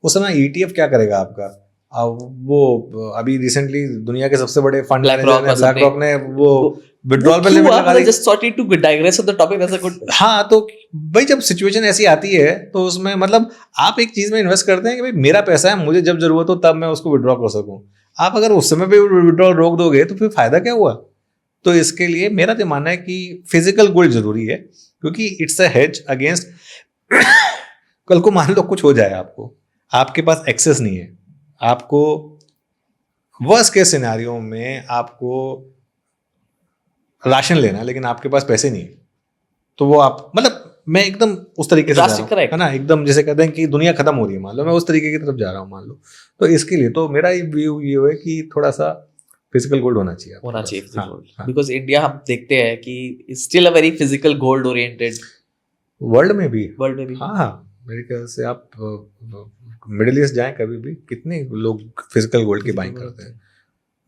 उस समय ETF क्या करेगा आपका? वो अभी रिसेंटली दुनिया के सबसे बड़े फंड मैनेजर ने, ब्लैक रॉक ने, वो विड्रॉल पे लिमिट लगा दी। Just sorry to digress on the topic, that's a good. हाँ, तो भाई जब सिचुएशन ऐसी आती है तो उसमें मतलब आप एक चीज में इन्वेस्ट करते हैं कि भाई मेरा पैसा है, मुझे जब जरूरत हो तब मैं उसको विड्रॉ कर सकूं। आप अगर उस समय पे विड्रॉल रोक दोगे तो फिर फायदा क्या हुआ? तो इसके लिए मेरा तो मानना है कि फिजिकल गोल्ड जरूरी है, क्योंकि इट्स अ हेज अगेंस्ट कल को मान लो कुछ हो जाए, आपके पास एक्सेस नहीं है, आपको वर्स्ट केस सिनेरियो में आपको राशन लेना है लेकिन आपके पास पैसे नहीं है, तो वो आप मतलब मैं एकदम उस तरीके से जा रहा हूँ, है ना, एकदम जैसे कहते हैं कि दुनिया खत्म हो रही है, मान लो मैं उस तरीके की तरफ जा रहा हूँ मान लो। तो इसके लिए तो मेरा व्यू ये है कि थोड़ा सा फिजिकल गोल्ड होना चाहिए फिजिकल गोल्ड, बिकॉज इंडिया हम देखते हैं कि still a very physical gold oriented. World में भी हाँ, मेरे ख्याल से आप मिडिल ईस्ट जाएं कभी भी, कितने लोग फिजिकल गोल्ड की बाइंग करते हैं।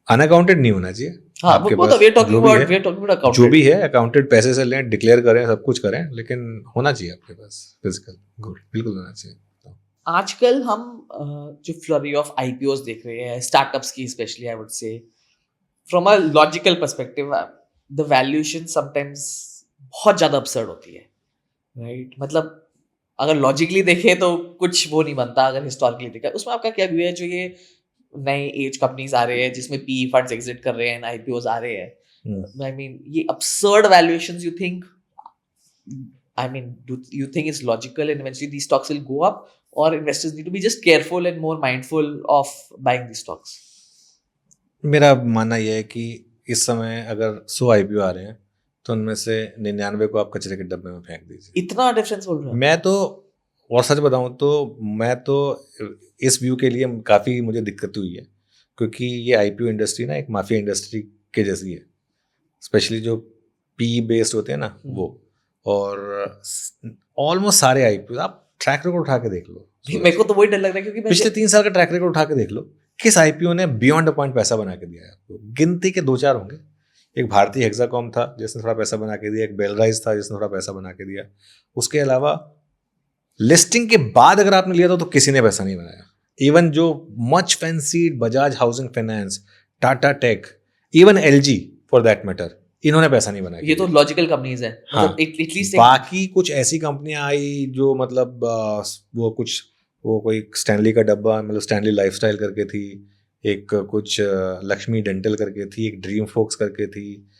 अनअकाउंटेड नहीं होना चाहिए। हाँ, आपके वो पास we are talking about accounted. जो भी है अकाउंटेड पैसे से लें, डिक्लेयर करें, सब कुछ करें, लेकिन होना चाहिए आपके पास फिजिकल गोल्ड, बिल्कुल होना चाहिए। आजकल हम जो फ्लरी ऑफ IPOs देख रहे हैं, स्टार्टअप्स की specially, I would say from a logical perspective, the valuation sometimes बहुत ज्यादा absurd होती है, राइट? मतलब अगर लॉजिकली देखें तो कुछ वो नहीं बनता, अगर हिस्टोरिकली देखा उसमें आपका क्या व्यू है? जो ये नए एज कंपनीज आ रहे हैं जिसमें PE फंड्स एग्जिट कर रहे हैं, IPOs आ रहे हैं, आई मीन ये absurd valuations, you think, I mean, do you think it's logical and eventually these stocks will go up, or investors need to be just careful and more mindful of buying these stocks? मेरा मानना यह है कि इस समय अगर 100 IPO आ रहे हैं तो उनमें से 99 को आप कचरे के डब्बे में फेंक दीजिए। इतना डिफरेंस बोल रहे हो? मैं तो, और सच बताऊं तो मैं तो इस व्यू के लिए काफ़ी मुझे दिक्कत हुई है, क्योंकि ये IPO इंडस्ट्री ना एक माफिया इंडस्ट्री के जैसी है, स्पेशली जो PE बेस्ड होते हैं ना वो, और ऑलमोस्ट सारे IPO आप ट्रैक रिकॉर्ड उठा के देख लो। मेरे को तो वही डर लग रहा है, क्योंकि पिछले 3 साल का ट्रैक रिकॉर्ड उठा के देख लो, किस IPO ने बियॉन्ड अ पॉइंट पैसा बना के दिया है आपको? गिनती के 2-4 होंगे। एक भारतीय हेक्साकॉम था जिसने थोड़ा पैसा बना के दिया, एक बेलराइज था जिसने थोड़ा पैसा बना के दिया। उसके अलावा लिस्टिंग के बाद अगर आपने लिया तो किसी ने पैसा नहीं बनाया। इवन जो much fancy Bajaj housing finance, Tata tech, even LG for that matter, इन्होंने पैसा नहीं बनाया। ये तो लॉजिकल कंपनीज है। हाँ, मतलब एटलीस्ट बाकी कुछ ऐसी कंपनियां आई जो मतलब वो कोई स्टैनली का डब्बा, मतलब स्टैनली लाइफस्टाइल करके थी, एक कुछ लक्ष्मी डेंटल करके थी, एक ड्रीम फोक्स करके थी,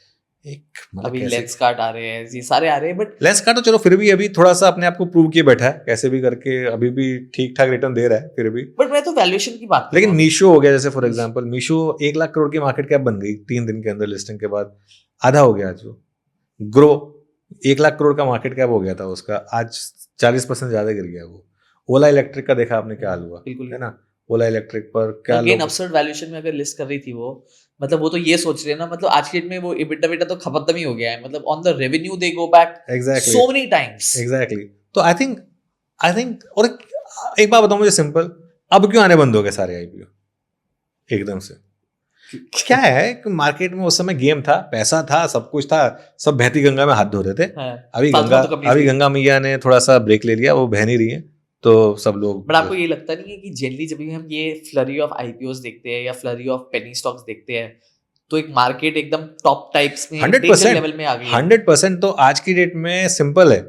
एक मतलब अभी कैसे लेंस कार्ड आ रहे हैं, ये सारे आ रहे हैं, बट लेंस का तो चलो फिर भी अभी थोड़ा सा अपने आप को प्रूव किए बैठा है, कैसे भी करके अभी भी ठीक ठाक रिटर्न दे रहा है फिर भी। मैं तो वैल्यूएशन की बात कर लेकिन रहा हूँ। मीशो हो गया जैसे फॉर एग्जांपल, मीशो 1 लाख करोड़ की मार्केट कैप बन गई 3 दिन के अंदर लिस्टिंग के बाद, आधा हो गया आज वो। ग्रो 1 लाख करोड़ का मार्केट कैप हो गया था उसका, आज 40% ज्यादा गिर गया वो। ओला इलेक्ट्रिक का देखा आपने क्या हाल हुआ, बिल्कुल है ना? ओला इलेक्ट्रिक पर क्या अगेन लोग अपसर्ड वैल्यूएशन में अगर लिस्ट कर रही थी वो, मतलब वो तो ये सोच रहे हैं ना, मतलब आज के डेट में वो EBITDA तो खत्म ही हो गया है, मतलब on the revenue they go back exactly so many times. Exactly. तो आई थिंक और एक बात बताऊं मुझे सिंपल, अब क्यों आने बंद हो गए सारे आईपीओ एकदम से? क्या है कि मार्केट में उस समय गेम था, पैसा था, सब कुछ था, सब बहती गंगा में हाथ धो रहे थे। अभी गंगा मैया ने थोड़ा सा ब्रेक ले लिया, वो बह नहीं रही है, तो सब लोग। बट आपको ये लगता नहीं है कि जनरली जब भी हम ये फ्लरी ऑफ आईपीओस देखते हैं या फ्लरी ऑफ पेनी स्टॉक्स देखते हैं, तो एक मार्केट एकदम टॉप टाइप्स में 100% लेवल में आ गई है? 100%। तो आज की डेट में सिंपल है,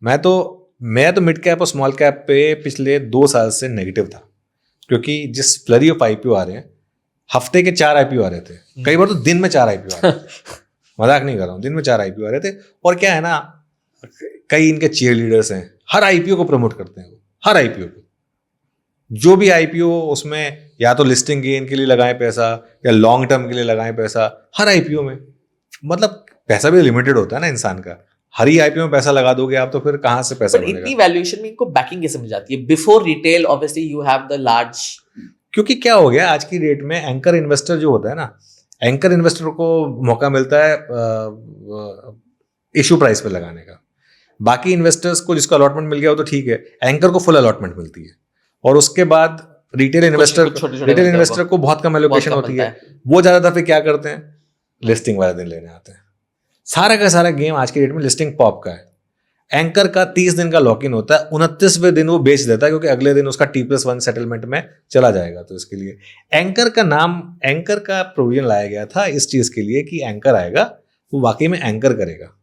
मैं तो मिड कैप और स्मॉल कैप पे पिछले 2 साल से नेगेटिव था, क्योंकि जिस फ्लरी ऑफ आईपीओ आ रहे हैं, हफ्ते के 4 आईपीओ आ रहे थे, कई बार तो दिन में 4 आईपीओ आ रहे थे। मजाक नहीं कर रहा हूँ, दिन में 4 आईपीओ आ रहे थे। और क्या है ना, कई इनके चीयर लीडर्स हैं, हर आईपीओ को प्रमोट करते हैं वो, हर आईपीओ को। जो भी आईपीओ उसमें या तो लिस्टिंग गेन के लिए लगाएं पैसा या लॉन्ग टर्म के लिए लगाएं पैसा, हर आईपीओ में। मतलब पैसा भी लिमिटेड होता है ना इंसान का, हर ही आईपीओ में पैसा लगा दोगे आप तो फिर कहां से पैसा बनेगा? इतनी वैल्यूएशन में इनको बैकिंग कैसे मिल जाती है? Before retail obviously you have the large, क्योंकि क्या हो गया आज की डेट में, एंकर इन्वेस्टर जो होता है ना, एंकर इन्वेस्टर को मौका मिलता है इशू प्राइस पे लगाने का। बाकी इन्वेस्टर्स को जिसको अलॉटमेंट मिल गया हो तो ठीक है, एंकर को फुल अलॉटमेंट मिलती है। और उसके बाद रिटेल इन्वेस्टर को बहुत कम एलोकेशन होती है। वो ज्यादातर फिर क्या करते हैं, लिस्टिंग वाले दिन लेने आते हैं। सारा का सारा गेम आज की डेट में लिस्टिंग पॉप का है। एंकर का 30 दिन का लॉक इन होता है, 29वें दिन वो बेच देता है, क्योंकि अगले दिन उसका T+1 सेटलमेंट में चला जाएगा। तो इसके लिए एंकर का प्रोविजन लाया गया था इस चीज के लिए कि एंकर आएगा, वो वाकई में एंकर करेगा।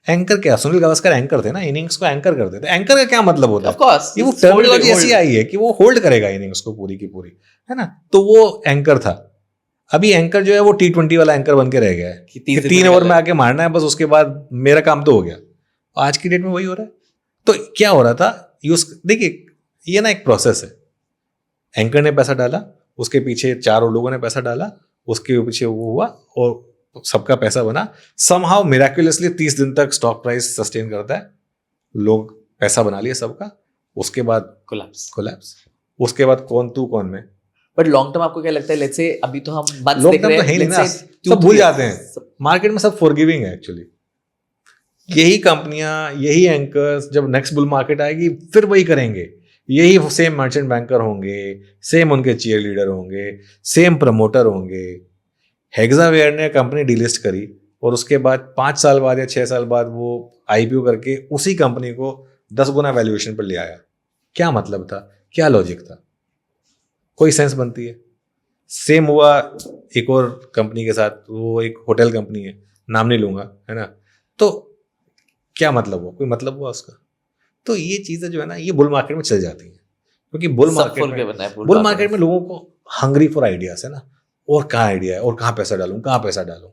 एंकर क्या, सुनील गावस्कर एंकर थे ना, इनिंग्स को एंकर करते थे। एंकर का क्या मतलब होता है? ये वो टर्मिनोलॉजी ऐसी आई है कि वो होल्ड करेगा इनिंग्स को पूरी की पूरी, है ना? तो वो एंकर था। अभी एंकर जो है वो T20 वाला एंकर बन के रह गया है कि 3 ओवर में आके मारना है बस, उसके बाद मेरा काम तो हो गया। आज की डेट में वही हो रहा है। तो क्या हो रहा था, देखिए ये ना एक प्रोसेस है। एंकर ने पैसा डाला, उसके पीछे 4 और लोगों ने पैसा डाला, उसके पीछे वो हुआ और सबका पैसा बना। समहाउ मिराक्युलसली 30 दिन तक स्टॉक प्राइस सस्टेन करता है, लोग पैसा बना लिया सबका, उसके बाद कोलैप्स। उसके बाद कौन तू कौन में। बट लॉन्ग टर्म आपको क्या लगता है? लेट्स से अभी तो हम लॉन्ग टर्म तो है नहीं ना, सब भूल जाते हैं मार्केट में, सब फॉरगिविंग है एक्चुअली। यही कंपनियां, यही एंकर्स जब नेक्स्ट बुल मार्केट आएगी फिर वही करेंगे। यही सेम मर्चेंट बैंकर होंगे, सेम उनके चीयर लीडर होंगे, सेम प्रमोटर होंगे। हेक्सावेयर ने कंपनी डिलिस्ट करी और उसके बाद 5 साल बाद या 6 साल बाद वो आईपीओ करके उसी कंपनी को 10 गुना वैल्यूएशन पर ले आया। क्या मतलब था, क्या लॉजिक था? कोई सेंस बनती है? सेम हुआ एक और कंपनी के साथ, वो एक होटल कंपनी है, नाम नहीं लूंगा, है ना? तो क्या मतलब हुआ, कोई मतलब हुआ उसका? तो ये चीजें जो है ना, ये बुल मार्केट में चल जाती हैं, क्योंकि बुल मार्केट में लोगों को हंग्री फॉर आइडियाज है ना, और कहाँ आइडिया है और कहाँ पैसा डालूं।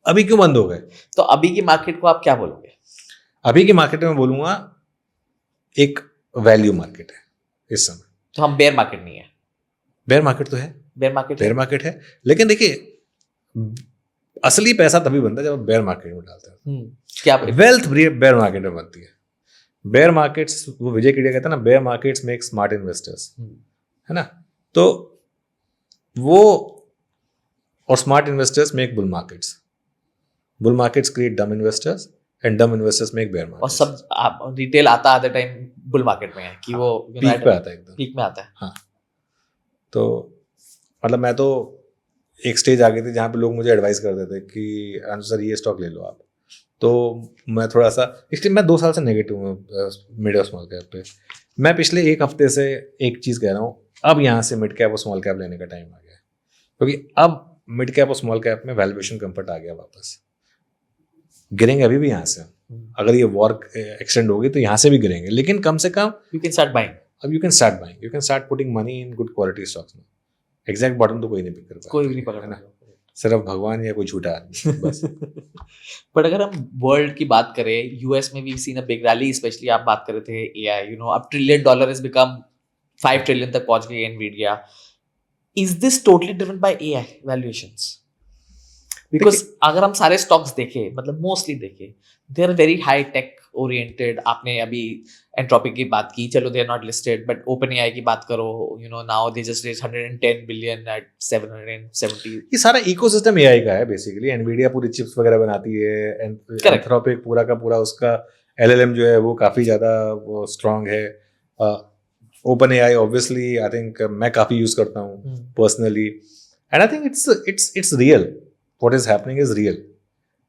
अभी क्यों बंद हो गए? तो अभी की मार्केट को आप क्या बोलोगे? अभी की मार्केट में बोलूंगा एक वैल्यू मार्केट है इस समय। तो हम बेयर मार्केट नहीं है? बेयर मार्केट तो है, बेयर मार्केट है, लेकिन देखिए असली पैसा तभी बनता है जब आप बेयर मार्केट में डालते हैं। क्या वेल्थ बेयर मार्केट में बनती है। बेयर मार्केट्स, वो विजय केडिया कहता है ना, bear markets make smart investors, है ना? तो वो, और smart investors make bull markets create dumb investors and dumb investors make bear markets. और सब रिटेल आता आधे टाइम बुल मार्केट में है कि वो पीक पे आता है, एकदम पीक में आता है। हाँ, तो मतलब मैं तो एक स्टेज आ गई थी जहाँ पे लोग मुझे एडवाइस करते थे कि अनुज सर ये स्टॉक ले लो आप, तो मैं थोड़ा सा, इसलिए मैं 2 साल से नेगेटिव हूँ मिड और स्मॉल कैप पे। मैं पिछले 1 हफ्ते से एक चीज़ कह रहा हूँ, अब यहाँ से मिड कैप और स्मॉल कैप लेने का टाइम आ गया, क्योंकि अब मिड कैप और स्मॉल कैप में वैल्यूएशन कंफर्ट आ गया वापस। गिरेंगे अभी भी यहाँ से, अगर ये वॉर एक्सटेंड होगी तो यहाँ से भी गिरेंगे, लेकिन कम से कम यू कैन स्टार्ट बाइंग। अब you can start buying, you can start putting money in good quality stocks में। एग्जैक्ट बॉटम तो कोई नहीं पिक कर पाएगा, कोई भी नहीं पकड़ है ना, पाएगा। सिर्फ भगवान या कोई झूठा आदमी बस। बट अगर हम वर्ल्ड की बात करें, यूएस में भी seen a big rally, specially आप बात कर रहे थे एआई, यू नो अब $1 ट्रिलियन हैज बिकम 5 ट्रिलियन तक पहुंच गई Nvidia. Is this totally driven by AI valuations? Because अगर हम सारे स्टॉक्स देखें, मतलब मोस्टली देखें, they are very high tech oriented. आपने अभी एंट्रोपिक की बात की, चलो they are not listed, but OpenAI की बात करो, you know now they just raise 110 billion at 770। ये सारा इकोसिस्टम एआई का है बेसिकली। एनवीडिया पूरी चिप्स वगैरह बनाती है, एंथ्रोपिक पूरा का पूरा उसका एलएलएम जो है वो काफी ज्यादा वो स्ट्रांग है। Open AI obviously I think मैं काफी यूज करता हूँ personally, and I think it's real, what is happening is real.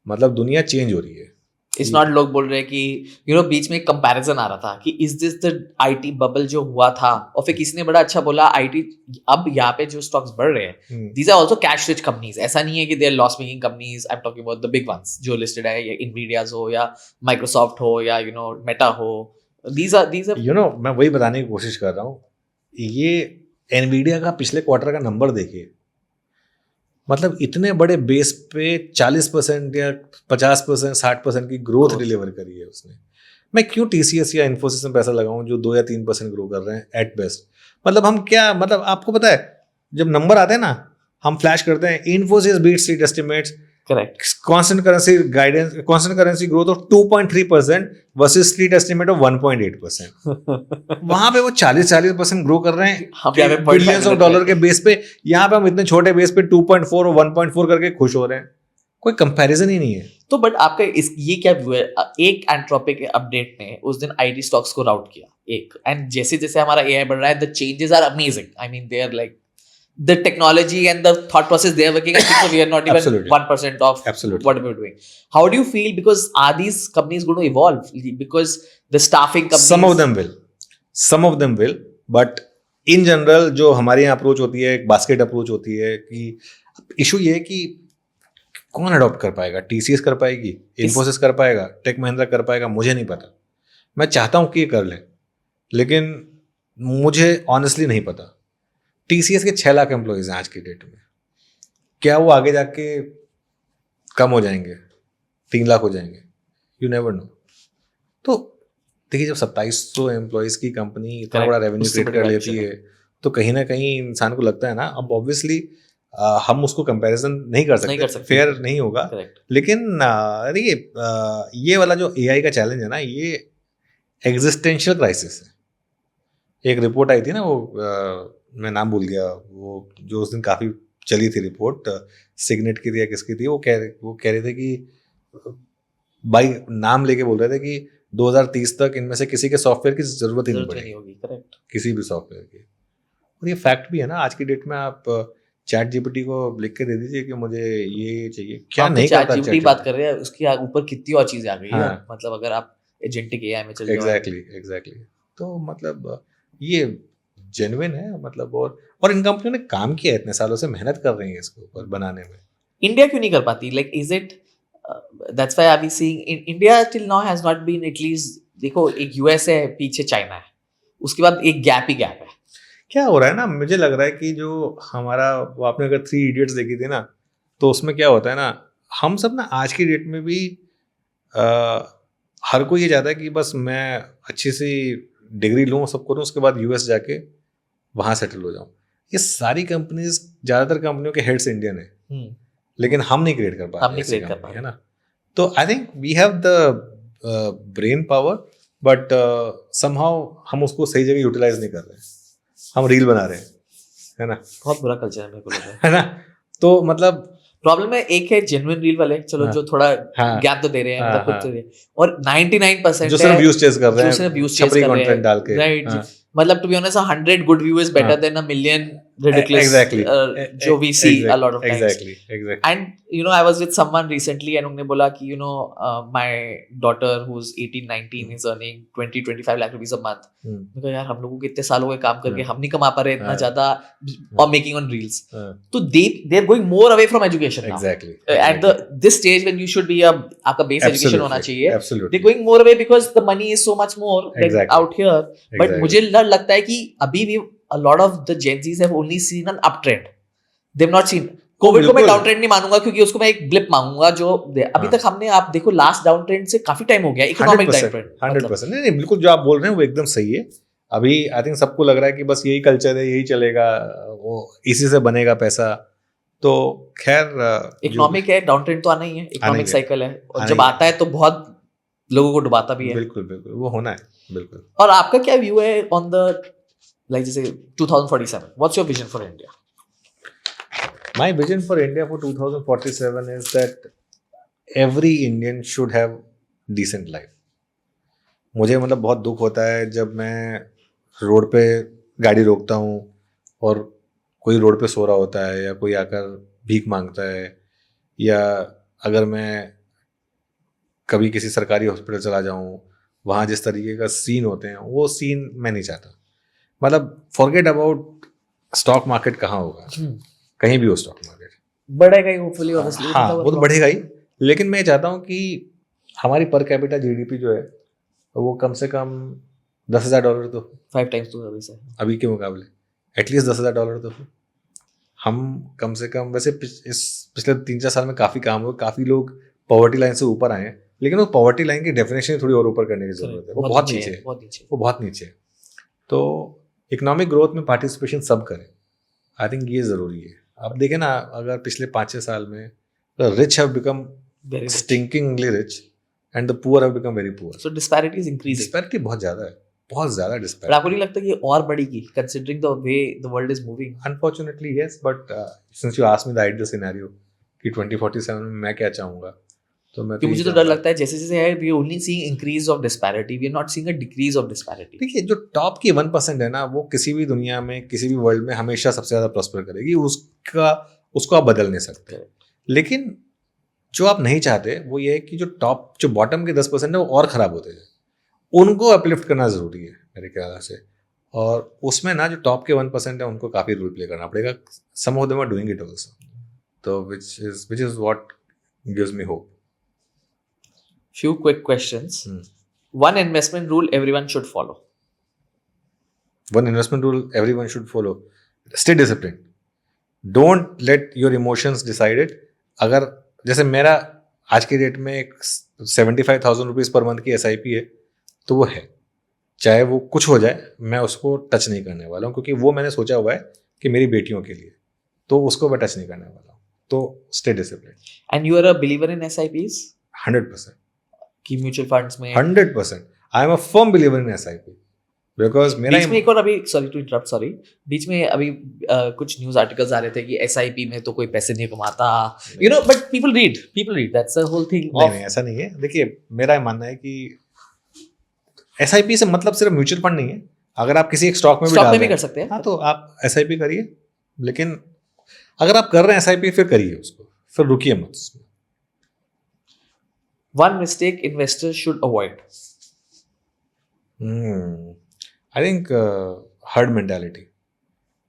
मतलब दुनिया चेंज हो रही है। इट्स नॉट, लोग बोल रहे हैं कि यू नो बीच में एक कंपैरिजन आ रहा था कि is this the IT bubble जो हुआ था, और फिर किसी ने बड़ा अच्छा बोला आईटी अब यहाँ पे जो स्टॉक्स बढ़ रहे हैं, these are also cash rich companies. ऐसा नहीं है कि they are loss making companies. I am talking about the big ones जो लिस्टेड है, या इनवीडियाज हो या माइक्रोसॉफ्ट हो या यू नो मेटा हो। दीज आर यू नो मैं वही बताने की कोशिश कर रहा हूँ। ये एनवीडिया का पिछले क्वार्टर का नंबर देखिए, मतलब इतने बड़े बेस पे 40% या 50%, 60% की ग्रोथ डिलीवर करी है उसने। मैं क्यों टीसीएस या इन्फोसिस में पैसा लगाऊं जो 2 या 3% ग्रो कर रहे हैं एट बेस्ट। मतलब हम क्या, मतलब आपको पता है जब नंबर आते हैं ना, हम फ्लैश करते हैं Infosys beat street estimates, correct, constant currency guidance, constant currency growth of 2.3% versus street estimate of 1.8%। वहां पे वो 40% ग्रो कर रहे हैं बिलियंस ऑफ डॉलर के बेस पे। यहाँ पे हम इतने छोटे बेस पे 2.4 और 1.4 करके खुश हो रहे हैं। कोई कंपैरिजन ही नहीं है। तो बट आपका ये क्या व्यू है? एक एंट्रोपिक अपडेट ने उस दिन आईटी स्टॉक्स को राउट किया एक, एंड जैसे जैसे हमारा एआई बढ़ रहा है, the changes are amazing. I mean they are like the technology and the thought process they are working, I think so we are not even Absolutely. 1% of Absolutely. what we're doing. How do you feel? Because are these companies going to evolve? Because the staffing companies, some of them will, but in general जो हमारे यहाँ approach होती है, एक basket approach होती है कि issue ये है कि कौन अडॉप्ट कर पाएगा। टीसीएस कर पाएगी, इन्फोसिस कर पाएगा, टेक महिंद्रा कर पाएगा, मुझे नहीं पता। मैं चाहता हूँ कि ये कर लें, लेकिन मुझे ऑनेस्टली नहीं पता। टीसीएस के 6 लाख एम्प्लॉइज हैं आज की डेट में, क्या वो आगे जाके कम हो जाएंगे, 3 लाख हो जाएंगे? You never know. तो देखिए जब 2700 एम्प्लॉइज की कंपनी इतना बड़ा रेवेन्यू क्रिएट कर लेती है, तो कहीं ना कहीं इंसान को लगता है ना, अब ऑब्वियसली हम उसको कंपैरिजन नहीं कर सकते, फेयर नहीं होगा। लेकिन देखिए ये वाला जो एआई का चैलेंज है ना, ये एग्जिस्टेंशियल क्राइसिस है। एक रिपोर्ट आई थी ना, वो मैं नाम भूल गया, वो जो उस दिन काफ़ी चली थी रिपोर्ट, सिग्नेट की थी या किसकी थी, वो कह रहे थे कि बाई नाम लेके बोल रहे थे कि 2030 तक इनमें से किसी के सॉफ्टवेयर की जरूरत ही नहीं पड़ेगी, करेक्ट, किसी भी सॉफ्टवेयर की। और ये फैक्ट भी है ना, आज की डेट में आप चैट जीपीटी को लिख के दे दीजिए कि मुझे ये चाहिए, क्या नहीं करता। चैट जीपीटी बात कर रहे हैं, उसके ऊपर कितनी और चीजें आ गई है। मतलब अगर आप एजेंटिक एआई में चल जाओ, एग्जैक्टली। तो मतलब ये जेन्युइन है, मतलब और इन कंपनियों ने काम किया है, इतने सालों से मेहनत कर रही है इसके ऊपर बनाने में। इंडिया क्यों नहीं कर पाती? Like is it that's why are we seeing India till now has not been, at least देखो एक यूएस है, पीछे चाइना है, उसके बाद एक गैप है। क्या हो रहा है ना, मुझे लग रहा है कि जो हमारा, वो आपने अगर 3 इडियट्स देखी थी ना, तो उसमें क्या होता है ना, हम सब ना आज की डेट में भी हर कोई ये चाहता है कि बस मैं अच्छी सी डिग्री लूँ, सब करूँ, उसके बाद यूएस जाके वहाँ सेटल हो जाऊँ। ये सारी कंपनीज, ज़्यादातर कंपनियों के हेड्स इंडियन है, लेकिन हम नहीं क्रिएट कर पा रहे, है ना। तो I think we have the brain power, but somehow हम उसको सही जगह यूटिलाइज नहीं कर रहे हैं। हम रील बना रहे हैं, है ना। बहुत बुरा कल्चर है मेरे को लगता है ना। तो मतलब प्रॉब्लम है, एक है जेन्युइन रील वाले, चलो जो थोड़ा गैप तो दे रहे हैं, और 99% जो सिर्फ व्यूज चेस कर रहे हैं, छपरी कंटेंट डाल के, राइट, मतलब to be honest, 100 good view is better than a million ridiculous. Exactly. जो we see a lot of times. Exactly. And you know, I was with someone recently and उन्होंने बोला कि you know, my daughter who's 18, 19 is earning 20-25 lakh rupees a month. मैं कहा यार हम लोगों को इतने सालों के काम करके हम नहीं कमा पा रहे इतना ज्यादा और making on reels. तो they're going more away from education now. Exactly. At this stage when you should be आपका base education होना चाहिए. Absolutely. They're going more away because the money is so much more than out here. But मुझे लगता है कि अभी भी a lot of the Gen Zs have only seen an uptrend. They've not seen. Covid को मैं down trend नहीं मानूंगा क्योंकि उसको मैं एक ब्लिप मानूंगा जो अभी तक हमने आप देखो लास्ट डाउन ट्रेंड से काफी टाइम हो गया इकोनॉमिक डाउन ट्रेंड 100%. नहीं बिल्कुल जो आप बोल रहे हैं वो एकदम सही है. अभी आई थिंक सबको लग रहा है कि बस यही कल्चर है, यही चलेगा, वो इसी से बनेगा पैसा. तो खैर इकोनॉमिक है, डाउन ट्रेंड तो आना ही है, इकोनॉमिक साइकिल है और जब आता है तो बहुत लोगों को डुबाता भी है. बिल्कुल बिल्कुल वो होना है बिल्कुल. और आपका क्या व्यू है ऑन द लाइक जैसे 2047 what's your vision for India? My vision for India for 2047 is that every Indian should have decent life. मुझे मतलब बहुत दुख होता है जब मैं रोड पे गाड़ी रोकता हूँ और कोई रोड पे सो रहा होता है या कोई आकर भीख मांगता है, या अगर मैं कभी किसी सरकारी हॉस्पिटल चला जाऊँ वहाँ जिस तरीके का सीन होते हैं वो सीन मैं नहीं चाहता. मतलब फॉरगेट अबाउट स्टॉक मार्केट कहाँ होगा, कहीं भी हो स्टॉक मार्केट बढ़ेगा ही होपफुली ऑब्वियसली. हाँ वो तो बढ़ेगा ही, लेकिन मैं चाहता हूँ कि हमारी पर कैपिटा जीडीपी जो है वो कम से कम $10,000 तो 5 times तो अभी से अभी के मुकाबले एटलीस्ट $10,000 तो हो. हम कम से कम वैसे इस पिछले 3-4 साल में काफ़ी काम हुआ, काफ़ी लोग पॉवर्टी लाइन से ऊपर आए हैं, लेकिन वो पॉवर्टी लाइन की डेफिनेशन थोड़ी और ऊपर करने की जरूरत है. वो बहुत नीचे है, वो बहुत नीचे है. तो इकोनॉमिक ग्रोथ में पार्टिसिपेशन सब करें, आई थिंक ये ज़रूरी है. आप देखें ना, अगर पिछले 5-6 साल में rich have become stinkingly rich and the poor have become very poor. So disparity is increasing. Disparity बहुत ज़्यादा है, बहुत ज़्यादा पर डिस्पैरिटी. आपको नहीं लगता कि ये और बढ़ेगी considering the way the world is moving? Unfortunately yes, but since you asked me the ideal scenario कि 2047 में मैं क्या चाहूँगा, तो मैं कि मुझे तो डर लगता है जैसे जैसे है we only seeing increase of disparity, we are not seeing a decrease of disparity. देखिए जो टॉप की 1% है ना, वो किसी भी दुनिया में किसी भी वर्ल्ड में हमेशा सबसे ज़्यादा प्रॉस्पर करेगी. उसको आप बदल नहीं सकते. लेकिन जो आप नहीं चाहते वो ये है कि जो बॉटम के 10% है वो और ख़राब होते जाए, उनको अपलिफ्ट करना ज़रूरी है मेरे ख्याल से. और उसमें ना जो टॉप के 1% है उनको काफ़ी रोल प्ले करना पड़ेगा. Some of them are doing it also, तो which is what gives me hope. Few quick questions. One investment rule everyone should follow. One investment rule everyone should follow: stay disciplined. Don't let your emotions decide it. अगर जैसे मेरा आज की date में एक 75,000 rupees per month की SIP है, तो वो है, चाहे वो कुछ हो जाए मैं उसको टच नहीं करने वाला हूँ, क्योंकि वो मैंने सोचा हुआ है कि मेरी बेटियों के लिए, तो उसको मैं टच नहीं करने वाला हूँ. तो stay discipline. And you are a believer in SIPs? 100%. कि म्यूचुअल फंड्स में 100%. I am a firm believer in SIP because मेरा बीच में एक और अभी सॉरी टू इंटरप्ट सॉरी बीच में अभी कुछ न्यूज़ आर्टिकल्स आ रहे थे कि SIP में तो कोई पैसे नहीं कमाता, you know, but people read that's the whole thing. नहीं ऐसा नहीं है. देखिए मेरा मानना है कि SIP से मतलब सिर्फ म्यूचुअल फंड नहीं है. अगर आप किसी एक स्टॉक में भी कर सकते हैं, हाँ, तो आप SIP करिए, लेकिन अगर आप कर रहे हैं SIP फिर करिए उसको, फिर रुकिए मत. One mistake investors should avoid. I think herd mentality,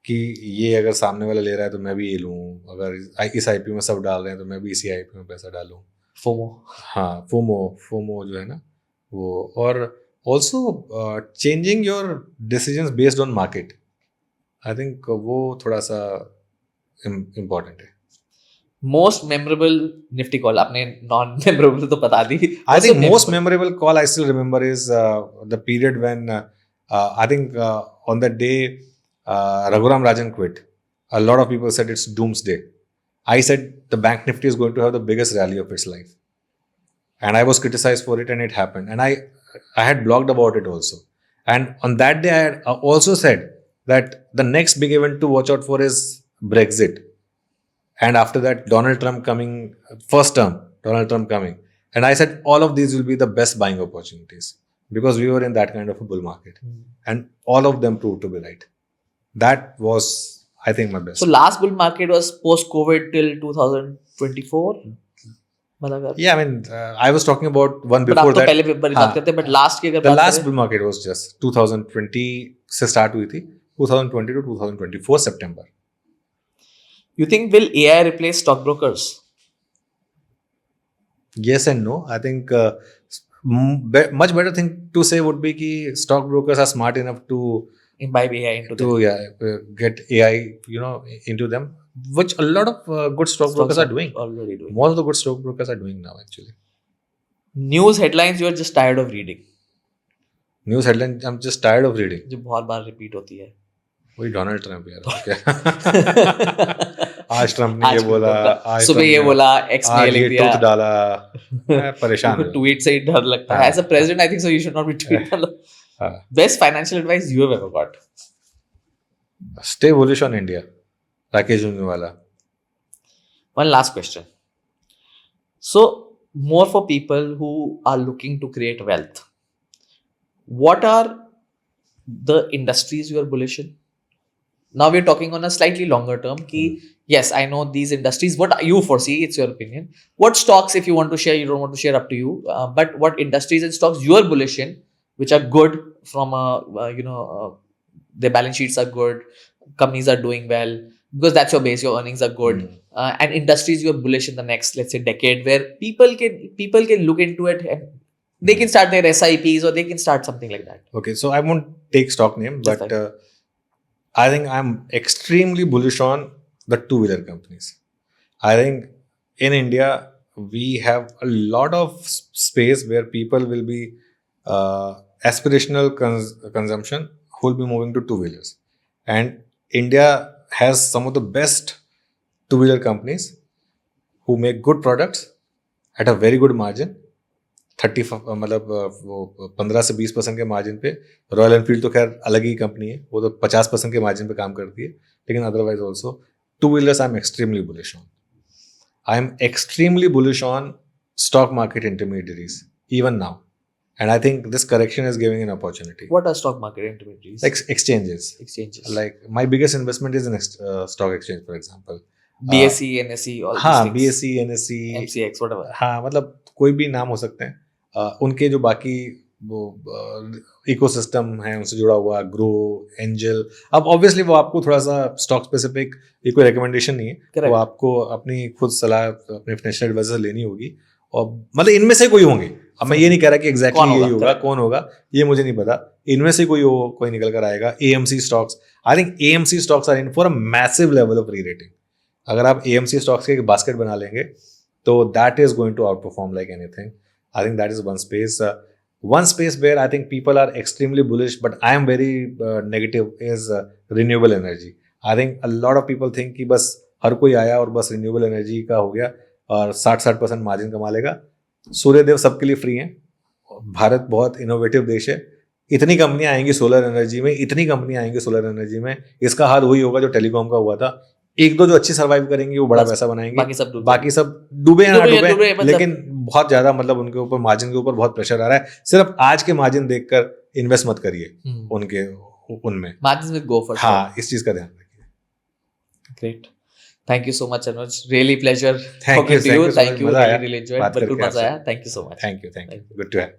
कि ये अगर सामने वाला ले रहा है तो मैं भी ये लूँ, अगर इस IP में सब डाल रहे हैं तो मैं भी इसी IP में पैसा डालूँ. FOMO. हाँ, FOMO जो है ना वो. और also changing your decisions based on market, I think वो थोड़ा सा इम्पोर्टेंट है. Most memorable Nifty call, आपने non memorable तो बता दी. I think most memorable call I still remember is the period when I think on that day Raghuram Rajan quit. A lot of people said it's doomsday. I said the Bank Nifty is going to have the biggest rally of its life, and I was criticized for it, and it happened. And I had blogged about it also. And on that day I had also said that the next big event to watch out for is Brexit. And after that, Donald Trump coming, first term, Donald Trump coming. And I said all of these will be the best buying opportunities. because we were in that kind of a bull market, and all of them proved to be right. That was, I think, my best. So last bull market was post COVID till 2024. मतलब अगर- Yeah, I mean, I was talking about one but before आप तो that. पहले paper की बात हाँ, करते हैं, but last की अगर the बात last करें, bull market was just 2020 से start हुई थी, 2020 to 2024 September. you think will AI replace stockbrokers? Yes and no. I think much better thing to say would be कि stockbrokers are smart enough to Imbibe AI into them. get AI, into them, which a lot of good stockbrokers are doing. Already doing. Most of the good stockbrokers are doing now, actually. News headlines you are just tired of reading. News headline I'm just tired of reading. जो बहुत बार repeat होती है. वही Donald Trump यार. क्या? आज Trump ने ये बोला, आज सुबह ये बोला, एक्स ने ये आज लिख ये दिया. ट्वीट डाला. मैं परेशान हूँ. ट्वीट से ही डर लगता है. हाँ. As a president, I think so. You should not be tweeting. हाँ. Best financial advice you have ever got? Stay bullish on India. Rakesh जूनवाला. One last question. So, more for people who are looking to create wealth. What are the industries you are bullish in? Now we're talking on a slightly longer term. Ki, yes, I know these industries. What you foresee? It's your opinion. What stocks, if you want to share, you don't want to share, up to you. But what industries and stocks you are bullish in, which are good from their balance sheets are good, companies are doing well, because that's your base. Your earnings are good, and industries you are bullish in the next, let's say, decade, where people can look into it and they can start their SIPs or they can start something like that. Okay, so I won't take stock name, That's but I think I'm extremely bullish on the two-wheeler companies. I think in India we have a lot of space where people will be aspirational consumption who will be moving to two-wheelers, and India has some of the best two-wheeler companies who make good products at a very good margin. 30 मतलब वो 15 से 20% के margin पे. Royal Enfield तो खैर अलग ही company है, वो तो 50% के मार्जिन पे काम करती है, लेकिन otherwise also two wheelers I am extremely bullish on. I am extremely bullish on stock market intermediaries even now, and I think this correction is giving an opportunity. What are stock market intermediaries? Like exchanges. Like my biggest investment is in stock exchange, for example. BSE, NSE, all हाँ, these things. BSE, NSE, MCX, whatever. हाँ, मतलब कोई भी नाम हो सकते हैं. उनके जो बाकी वो इकोसिस्टम है उनसे जुड़ा हुआ, ग्रो, एंजल. अब ऑब्वियसली वो आपको थोड़ा सा स्टॉक स्पेसिफिक ये कोई रिकमेंडेशन नहीं है. Correct. वो आपको अपनी खुद सलाह अपने फाइनेंशियल एडवाइजर लेनी होगी, और मतलब इनमें से कोई होंगे. अब मैं ये नहीं कह रहा कि एग्जैक्टली यही होगा, कौन होगा ये मुझे नहीं पता. इनमें से कोई निकल कर आएगा. AMC stocks, I think AMC stocks are in for a massive level of rerating. अगर आप AMC स्टॉक्स के एक बास्केट बना लेंगे तो that is going to outperform like anything. I think that is one space. One space where I think people are extremely bullish, but I am very negative is renewable energy. I think a lot of people think कि बस हर कोई आया और बस renewable energy का हो गया और 60% मार्जिन कमा लेगा. सूर्यदेव सबके लिए फ्री हैं. भारत बहुत इनोवेटिव देश है. इतनी कंपनियां आएंगी सोलर एनर्जी में, इतनी कंपनियां आएंगी सोलर एनर्जी में. इसका हाल वही होगा जो टेलीकॉम का हुआ था. एक दो जो अच्छी सर्वाइव करेंगे वो बड़ा पैसा बनाएंगे, बाकी सब डूबे ना डूबे, लेकिन बहुत ज्यादा मतलब उनके ऊपर मार्जिन के ऊपर बहुत प्रेशर आ रहा है. सिर्फ आज के मार्जिन देखकर इन्वेस्ट मत करिए उनके उनमें. Margin will go for. हाँ, इस चीज का ध्यान रखिए. Great, thank you so much Anuj, really pleasure thank you. Thank you, really enjoyed. बिल्कुल मजा आया. Thank you so much. Thank you. Good to have.